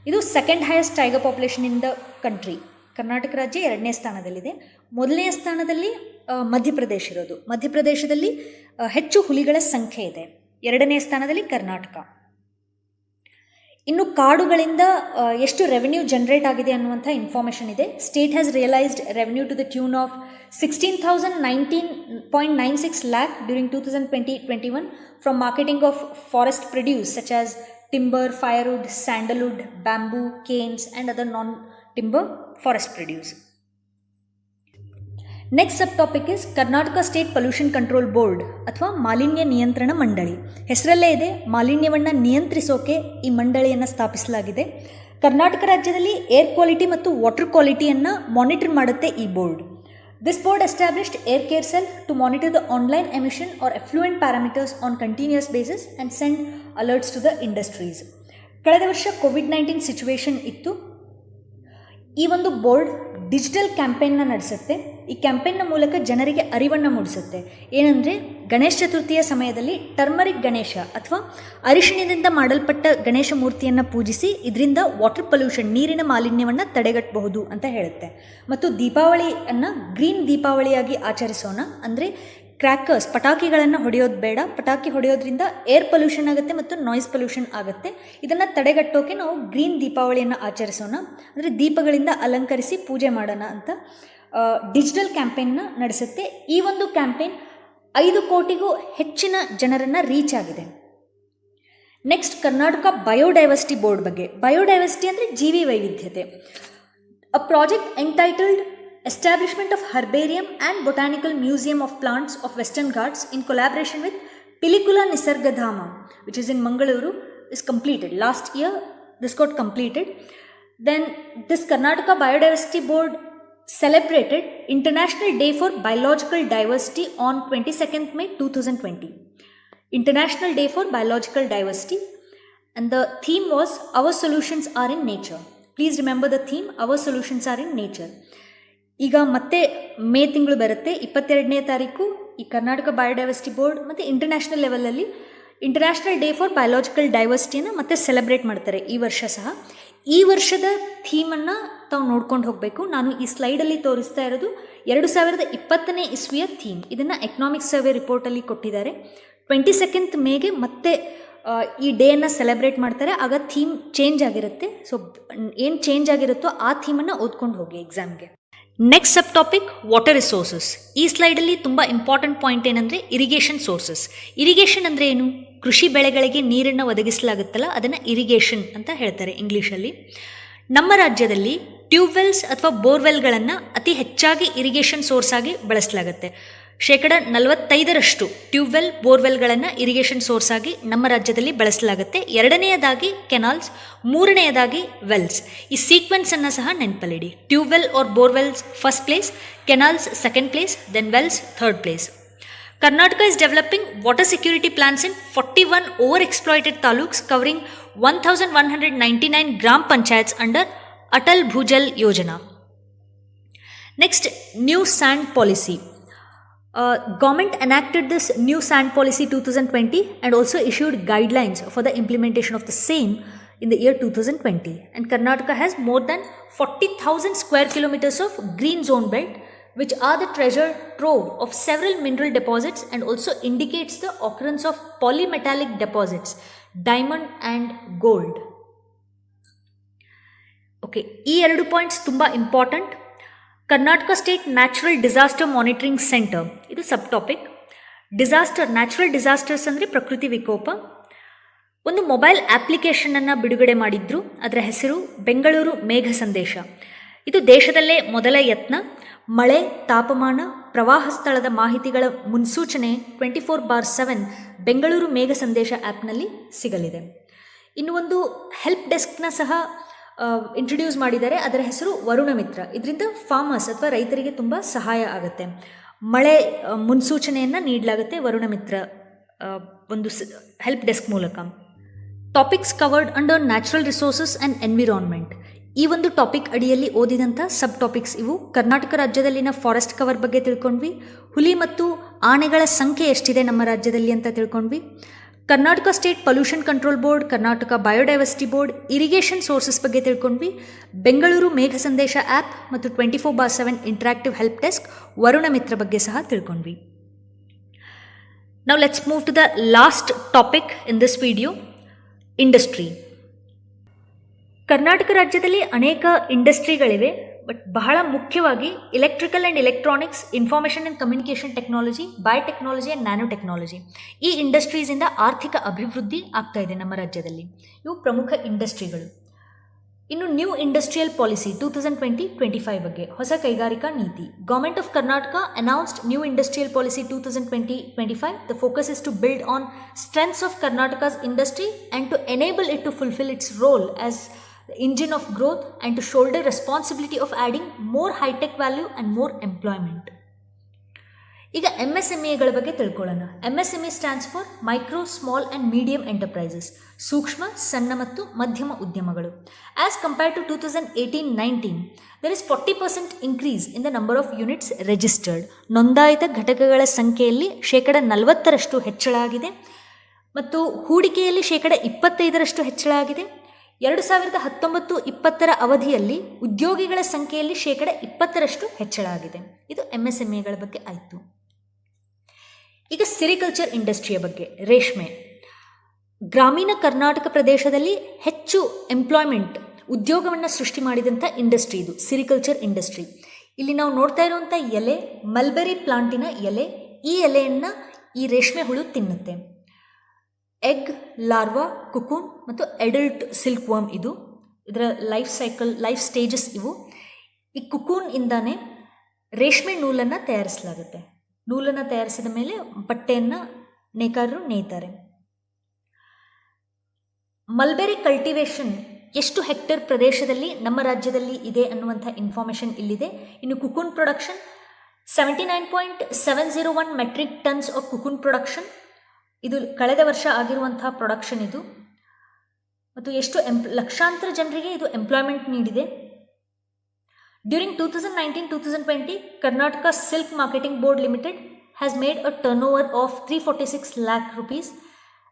ಇದು 2nd highest tiger population in the country. Karnataka ರಾಜ್ಯ 2ನೇ ಸ್ಥಾನದಲ್ಲಿದೆ. 1ನೇ ಸ್ಥಾನದಲ್ಲಿ ಮಧ್ಯಪ್ರದೇಶ ಇರೋದು. ಮಧ್ಯಪ್ರದೇಶದಲ್ಲಿ ಹೆಚ್ಚು ಹುಲಿಗಳ ಸಂಖ್ಯೆ ಇದೆ. 2ನೇ ಸ್ಥಾನದಲ್ಲಿ ಕರ್ನಾಟಕ. ಇನ್ನು ಕಾಡುಗಳಿಂದ ಎಷ್ಟು ರೆವೆನ್ಯೂ ಜನರೇಟ್ ಆಗಿದೆ ಅನ್ನುವಂಥ ಇನ್ಫಾರ್ಮೇಷನ್ ಇದೆ. State has realised revenue to the tune of 16,019.96 lakh during 2020-21 from marketing of forest produce such as timber, firewood, sandalwood, bamboo, canes and other non-timber forest produce. Next subtopic is Karnataka State Pollution Control Board ಅಥವಾ ಮಾಲಿನ್ಯ ನಿಯಂತ್ರಣ ಮಂಡಳಿ. ಹೆಸರಲ್ಲೇ ಇದೆ, ಮಾಲಿನ್ಯವನ್ನು ನಿಯಂತ್ರಿಸೋಕೆ ಈ ಮಂಡಳಿಯನ್ನು ಸ್ಥಾಪಿಸಲಾಗಿದೆ. ಕರ್ನಾಟಕ ರಾಜ್ಯದಲ್ಲಿ ಏರ್ ಕ್ವಾಲಿಟಿ ಮತ್ತು ವಾಟರ್ ಕ್ವಾಲಿಟಿಯನ್ನು ಮಾನಿಟರ್ ಮಾಡುತ್ತೆ ಈ board. This board established air care cell to monitor the online emission or effluent parameters on continuous basis and send alerts to the industries. ಕಳೆದ ವರ್ಷ ಕೋವಿಡ್-19 ಸಿಚುವೇಶನ್ ಇತ್ತು. ಈ ಒಂದು ಬೋರ್ಡ್ ಡಿಜಿಟಲ್ ಕ್ಯಾಂಪೇನ್ನ ನಡೆಸುತ್ತೆ. ಈ ಕ್ಯಾಂಪೇನ್ನ ಮೂಲಕ ಜನರಿಗೆ ಅರಿವನ್ನು ಮೂಡಿಸುತ್ತೆ. ಏನಂದರೆ ಗಣೇಶ ಚತುರ್ಥಿಯ ಸಮಯದಲ್ಲಿ ಟರ್ಮರಿಕ್ ಗಣೇಶ ಅಥವಾ ಅರಿಶಿಣದಿಂದ ಮಾಡಲ್ಪಟ್ಟ ಗಣೇಶ ಮೂರ್ತಿಯನ್ನು ಪೂಜಿಸಿ ಇದರಿಂದ ವಾಟರ್ ಪೊಲ್ಯೂಷನ್, ನೀರಿನ ಮಾಲಿನ್ಯವನ್ನು ತಡೆಗಟ್ಟಬಹುದು ಅಂತ ಹೇಳುತ್ತೆ. ಮತ್ತು ದೀಪಾವಳಿಯನ್ನು ಗ್ರೀನ್ ದೀಪಾವಳಿಯಾಗಿ ಆಚರಿಸೋಣ. ಅಂದರೆ ಕ್ರ್ಯಾಕರ್ಸ್, ಪಟಾಕಿಗಳನ್ನು ಹೊಡೆಯೋದು ಬೇಡ. ಪಟಾಕಿ ಹೊಡೆಯೋದ್ರಿಂದ ಏರ್ ಪೊಲ್ಯೂಷನ್ ಆಗುತ್ತೆ ಮತ್ತು ನಾಯ್ಸ್ ಪೊಲ್ಯೂಷನ್ ಆಗುತ್ತೆ. ಇದನ್ನು ತಡೆಗಟ್ಟೋಕೆ ನಾವು ಗ್ರೀನ್ ದೀಪಾವಳಿಯನ್ನು ಆಚರಿಸೋಣ, ಅಂದರೆ ದೀಪಗಳಿಂದ ಅಲಂಕರಿಸಿ ಪೂಜೆ ಮಾಡೋಣ ಅಂತ ಡಿಜಿಟಲ್ ಕ್ಯಾಂಪೇನ್ನ ನಡೆಸುತ್ತೆ. ಈ ಒಂದು ಕ್ಯಾಂಪೇನ್ 5 ಕೋಟಿಗೂ ಹೆಚ್ಚಿನ ಜನರನ್ನು ರೀಚ್ ಆಗಿದೆ. ನೆಕ್ಸ್ಟ್ ಕರ್ನಾಟಕ ಬಯೋಡೈವರ್ಸಿಟಿ ಬೋರ್ಡ್ ಬಗ್ಗೆ. ಬಯೋಡೈವರ್ಸಿಟಿ ಅಂದರೆ ಜೀವಿ ವೈವಿಧ್ಯತೆ. A project entitled Establishment of Herbarium and Botanical Museum of Plants of Western Ghats in collaboration with Pilikula Nisargadhama, which is in Mangaluru, is completed. Last year, this got completed. Then this Karnataka Biodiversity Board celebrated International Day for Biological Diversity on 22nd May 2020. International Day for Biological Diversity. And the theme was Our Solutions Are in Nature. Please remember the theme, Our Solutions Are in Nature. ಈಗ ಮತ್ತೆ ಮೇ ತಿಂಗಳು ಬರುತ್ತೆ, 22ನೇ ತಾರೀಕು ಈ Karnataka biodiversity board ಮತ್ತು international ಲೆವೆಲಲ್ಲಿ international day for biological ಡೈವರ್ಸಿಟಿಯನ್ನು ಮತ್ತೆ celebrate ಮಾಡ್ತಾರೆ ಈ ವರ್ಷ ಸಹ. ಈ ವರ್ಷದ ಥೀಮನ್ನು ತಾವು ನೋಡ್ಕೊಂಡು ಹೋಗಬೇಕು. ನಾನು ಈ ಸ್ಲೈಡಲ್ಲಿ ತೋರಿಸ್ತಾ ಇರೋದು 2020ನೇ ಇಸ್ವಿಯ ಥೀಮ್. ಇದನ್ನು ಎಕನಾಮಿಕ್ ಸರ್ವೆ ರಿಪೋರ್ಟಲ್ಲಿ ಕೊಟ್ಟಿದ್ದಾರೆ. 22nd ಮೇಗೆ ಮತ್ತೆ ಈ ಡೇಯನ್ನು ಸೆಲೆಬ್ರೇಟ್ ಮಾಡ್ತಾರೆ. ಆಗ ಥೀಮ್ ಚೇಂಜ್ ಆಗಿರುತ್ತೆ. ಸೊ ಏನು ಚೇಂಜ್ ಆಗಿರುತ್ತೋ ಆ ಥೀಮನ್ನು ಓದ್ಕೊಂಡು ಹೋಗಿ ಎಕ್ಸಾಮ್ಗೆ. Next sub topic water resources. ಈ ಸ್ಲೈಡಲ್ಲಿ ತುಂಬ ಇಂಪಾರ್ಟೆಂಟ್ ಪಾಯಿಂಟ್ ಏನಂದರೆ ಇರಿಗೇಷನ್ ಸೋರ್ಸಸ್. ಇರಿಗೇಷನ್ ಅಂದರೆ ಏನು? ಕೃಷಿ ಬೆಳೆಗಳಿಗೆ ನೀರನ್ನು ಒದಗಿಸಲಾಗುತ್ತಲ್ಲ, ಅದನ್ನು ಇರಿಗೇಷನ್ ಅಂತ ಹೇಳ್ತಾರೆ ಇಂಗ್ಲೀಷಲ್ಲಿ. ನಮ್ಮ ರಾಜ್ಯದಲ್ಲಿ ಟ್ಯೂಬ್ವೆಲ್ಸ್ ಅಥವಾ ಬೋರ್ವೆಲ್ಗಳನ್ನು ಅತಿ ಹೆಚ್ಚಾಗಿ ಇರಿಗೇಷನ್ ಸೋರ್ಸ್ ಆಗಿ ಬಳಸಲಾಗುತ್ತೆ. 45% ಟ್ಯೂಬ್ವೆಲ್, ಬೋರ್ವೆಲ್ಗಳನ್ನು ಇರಿಗೇಷನ್ ಸೋರ್ಸ್ ಆಗಿ ನಮ್ಮ ರಾಜ್ಯದಲ್ಲಿ ಬಳಸಲಾಗುತ್ತೆ. 2ನೇದಾಗಿ ಕೆನಾಲ್ಸ್, 3ನೇದಾಗಿ ವೆಲ್ಸ್. ಈ ಸೀಕ್ವೆನ್ಸನ್ನು ಸಹ ನೆನಪಲ್ಲಿಡಿ. Tube well or borewells first place, canals second place, then wells third place. Karnataka is developing water security plans in 41 over-exploited taluks covering 1,199 gram panchayats under Atal Bhujal Yojana. Next, new sand policy. Government enacted this new sand policy 2020 and also issued guidelines for the implementation of the same in the year 2020. And Karnataka has more than 40,000 square kilometers of green zone belt, which are the treasure trove of several mineral deposits and also indicates the occurrence of polymetallic deposits, diamond and gold. Okay, ಈ 2 points ತುಂಬ important. Karnataka state natural disaster monitoring centre, ಇದು ಸಬ್ topic. Natural disasters ಅಂದರೆ ಪ್ರಕೃತಿ ವಿಕೋಪ. ಒಂದು mobile ಅಪ್ಲಿಕೇಶನನ್ನು ಬಿಡುಗಡೆ ಮಾಡಿದ್ರು. ಅದರ ಹೆಸರು ಬೆಂಗಳೂರು ಮೇಘ ಸಂದೇಶ. ಇದು ದೇಶದಲ್ಲೇ ಮೊದಲ ಯತ್ನ. ಮಳೆ, ತಾಪಮಾನ, ಪ್ರವಾಹ ಸ್ಥಳದ ಮಾಹಿತಿಗಳ ಮುನ್ಸೂಚನೆ 24/7 ಬೆಂಗಳೂರು ಮೇಘ ಸಂದೇಶ ಆ್ಯಪ್ನಲ್ಲಿ ಸಿಗಲಿದೆ. ಇನ್ನು ಒಂದು ಹೆಲ್ಪ್ ಡೆಸ್ಕ್ನ ಸಹ ಇಂಟ್ರೊಡ್ಯೂಸ್ ಮಾಡಿದ್ದಾರೆ. ಅದರ ಹೆಸರು ವರುಣ ಮಿತ್ರ. ಇದರಿಂದ ಫಾರ್ಮರ್ಸ್ ಅಥವಾ ರೈತರಿಗೆ ತುಂಬ ಸಹಾಯ ಆಗುತ್ತೆ. ಮಳೆ ಮುನ್ಸೂಚನೆಯನ್ನು ನೀಡಲಾಗುತ್ತೆ ವರುಣ ಮಿತ್ರ ಒಂದು ಹೆಲ್ಪ್ ಡೆಸ್ಕ್ ಮೂಲಕ. Topics covered under natural resources and environment. ಈ ಒಂದು ಟಾಪಿಕ್ ಅಡಿಯಲ್ಲಿ ಓದಿದಂಥ ಸಬ್ ಟಾಪಿಕ್ಸ್ ಇವು. ಕರ್ನಾಟಕ ರಾಜ್ಯದಲ್ಲಿನ ಫಾರೆಸ್ಟ್ ಕವರ್ ಬಗ್ಗೆ ತಿಳ್ಕೊಂಡ್ವಿ. ಹುಲಿ ಮತ್ತು ಆನೆಗಳ ಸಂಖ್ಯೆ ಎಷ್ಟಿದೆ ನಮ್ಮ ರಾಜ್ಯದಲ್ಲಿ ಅಂತ ತಿಳ್ಕೊಂಡ್ವಿ. Karnataka state pollution control board, Karnataka biodiversity board, irrigation sources ಬಗ್ಗೆ ತಿಳ್ಕೊಂಡ್ವಿ. ಬೆಂಗಳೂರು ಮೇಘ ಸಂದೇಶ ಆ್ಯಪ್ ಮತ್ತು 24/7 interactive help desk Varuna Mitra ಬಗ್ಗೆ ಸಹ ತಿಳ್ಕೊಂಡ್ವಿ. Now let's move to the last topic in this video, industry. Karnataka ರಾಜ್ಯದಲ್ಲಿ ಅನೇಕ ಇಂಡಸ್ಟ್ರಿಗಳಿವೆ, ಬಟ್ ಬಹಳ ಮುಖ್ಯವಾಗಿ electrical and electronics, information and communication technology, biotechnology and nano technology, ಈ ಇಂಡಸ್ಟ್ರೀಸಿಂದ ಆರ್ಥಿಕ ಅಭಿವೃದ್ಧಿ ಆಗ್ತಾ ಇದೆ ನಮ್ಮ ರಾಜ್ಯದಲ್ಲಿ. ಇವು ಪ್ರಮುಖ ಇಂಡಸ್ಟ್ರಿಗಳು. ಇನ್ನು ನ್ಯೂ ಇಂಡಸ್ಟ್ರಿಯಲ್ ಪಾಲಿಸಿ 2020-25 ಬಗ್ಗೆ ಹೊಸ ಕೈಗಾರಿಕಾ ನೀತಿ. Government of Karnataka announced new industrial policy 2020-25. The focus is to build on strengths of Karnataka's industry and to enable it to fulfil its role as the engine of growth and to shoulder responsibility of adding more high-tech value and more employment. ಈಗ MSMEಗಳ ಬಗ್ಗೆ ತಿಳ್ಕೊಳ್ಳೋಣ. MSME stands for micro, small and medium enterprises, ಸೂಕ್ಷ್ಮ, ಸಣ್ಣ ಮತ್ತು ಮಧ್ಯಮ ಉದ್ಯಮಗಳು. As compared to 2018-19, there is 40% increase in the number of units registered. ನೋಂದಾಯಿತ ಘಟಕಗಳ ಸಂಖ್ಯೆಯಲ್ಲಿ 40% ಹೆಚ್ಚಳ ಆಗಿದೆ ಮತ್ತು ಹೂಡಿಕೆಯಲ್ಲಿ 25% ಹೆಚ್ಚಳ ಆಗಿದೆ. 2019-20 ಅವಧಿಯಲ್ಲಿ ಉದ್ಯೋಗಿಗಳ ಸಂಖ್ಯೆಯಲ್ಲಿ 20% ಹೆಚ್ಚಳ ಆಗಿದೆ. ಇದು MSMEಗಳ ಬಗ್ಗೆ ಆಯಿತು. ಈಗ ಸಿರಿಕಲ್ಚರ್ ಇಂಡಸ್ಟ್ರಿಯ ಬಗ್ಗೆ. ರೇಷ್ಮೆ. ಗ್ರಾಮೀಣ ಕರ್ನಾಟಕ ಪ್ರದೇಶದಲ್ಲಿ ಹೆಚ್ಚು ಎಂಪ್ಲಾಯ್ಮೆಂಟ್, ಉದ್ಯೋಗವನ್ನು ಸೃಷ್ಟಿ ಮಾಡಿದಂಥ ಇಂಡಸ್ಟ್ರಿ ಇದು ಸಿರಿಕಲ್ಚರ್ ಇಂಡಸ್ಟ್ರಿ. ಇಲ್ಲಿ ನಾವು ನೋಡ್ತಾ ಇರುವಂಥ ಎಲೆ ಮಲ್ಬೆರಿ ಪ್ಲಾಂಟಿನ ಎಲೆ. ಈ ಎಲೆಯನ್ನು ಈ ರೇಷ್ಮೆ ಹುಳು ತಿನ್ನುತ್ತೆ. ಎಗ್, ಲಾರ್ವಾ, ಕುಕೂನ್ ಮತ್ತು ಅಡಲ್ಟ್ ಸಿಲ್ಕ್ ವರ್ಮ್ ಇದು. ಇದರ ಲೈಫ್ ಸ್ಟೇಜಸ್ ಇವು. ಈ ಕುಕೂನ್ ಇಂದಾನೆ ರೇಷ್ಮೆ ನೂಲನ್ನು ತಯಾರಿಸಲಾಗುತ್ತೆ. ನೂಲನ್ನು ತಯಾರಿಸಿದ ಮೇಲೆ ಬಟ್ಟೆಯನ್ನು ನೇಕಾರರು ನೇಯ್ತಾರೆ. ಮಲ್ಬೆರಿ ಕಲ್ಟಿವೇಷನ್ ಎಷ್ಟು ಹೆಕ್ಟೇರ್ ಪ್ರದೇಶದಲ್ಲಿ ನಮ್ಮ ರಾಜ್ಯದಲ್ಲಿ ಇದೆ ಅನ್ನುವಂಥ ಇನ್ಫಾರ್ಮೇಷನ್ ಇಲ್ಲಿದೆ. ಇನ್ನು cocoon production 79.701 metric tonnes of cocoon production. ಇದು ಕಳೆದ ವರ್ಷ ಆಗಿರುವಂತಹ ಪ್ರೊಡಕ್ಷನ್ ಇದು. ಮತ್ತು ಎಷ್ಟು ಲಕ್ಷಾಂತರ ಜನರಿಗೆ ಇದು ಎಂಪ್ಲಾಯ್ಮೆಂಟ್ ನೀಡಿದೆ. During 2019-2020, Karnataka silk marketing board limited has made a turn over of 346 lakh rupees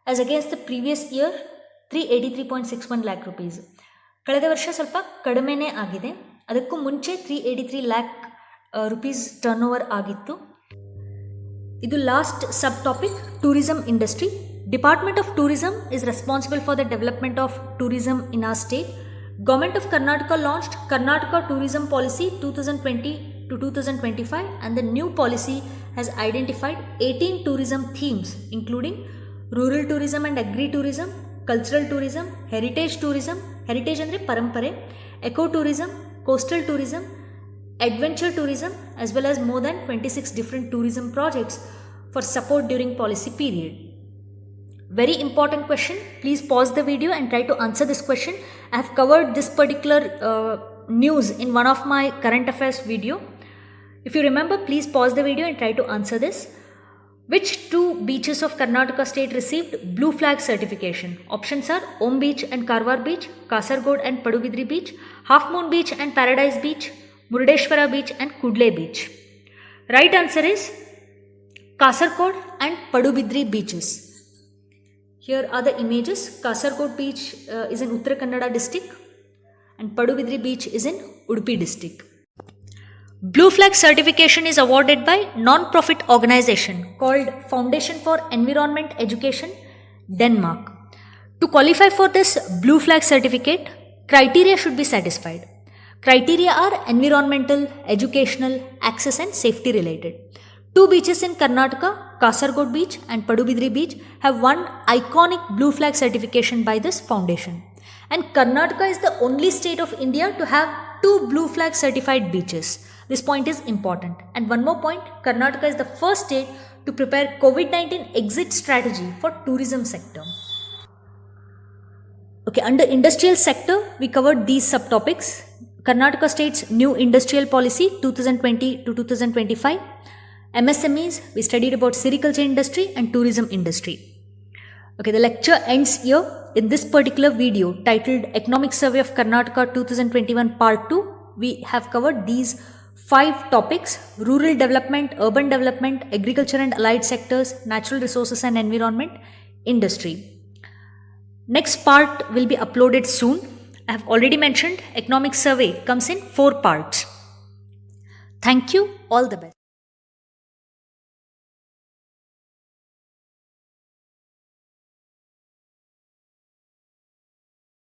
as against the previous year 383.61 lakh rupees. ಕಳೆದ ವರ್ಷ ಸ್ವಲ್ಪ ಕಡಿಮೆನೇ ಆಗಿದೆ. ಅದಕ್ಕೂ ಮುಂಚೆ 383 lakh rupees ಟರ್ನ್ ಓವರ್ ಆಗಿತ್ತು. ಇದು last sub topic, tourism industry. Department of tourism is responsible for the development of tourism in our state. Government of Karnataka launched Karnataka Tourism Policy 2020-2025 and the new policy has identified 18 tourism themes including rural tourism and agri-tourism, cultural tourism, heritage ಅಂದರೆ ಪರಂಪರೆ, eco tourism, coastal tourism, adventure tourism, as well as more than 26 different tourism projects for support during policy period. Very important question. Please pause the video and try to answer this question. I have covered this particular news in one of my current affairs video. If you remember, please pause the video and try to answer this. Which two beaches of Karnataka state received Blue Flag certification? Options are Om Beach and Karwar Beach, Kasargod and Padubidri Beach, Half Moon Beach and Paradise Beach, Murdeshwara Beach and Kudle Beach. Right answer is Kasargod and Padubidri beaches. Here are the images. Kasargod Beach is in Uttara Kannada district and Padubidri Beach is in Udupi district. Blue Flag certification is awarded by non-profit organization called Foundation for Environment Education, Denmark. To qualify for this Blue Flag certificate, criteria should be satisfied. Criteria are environmental, educational, access and safety related. Two beaches in Karnataka, Kasargod Beach and Padubidri Beach, have won iconic Blue Flag certification by this foundation. And Karnataka is the only state of India to have two Blue Flag certified beaches. This point is important. And one more point, Karnataka is the first state to prepare COVID-19 exit strategy for tourism sector. Okay, under industrial sector, we covered these subtopics. Karnataka state's new industrial policy 2020-2025. MSMEs, we studied about sericulture industry and tourism industry. Okay, the lecture ends here. In this particular video titled Economic Survey of Karnataka 2021 Part 2, we have covered these 5 topics: rural development, urban development, agriculture and allied sectors, natural resources and environment, industry. Next part will be uploaded soon. I have already mentioned economic survey comes in 4 parts. Thank you. All the best.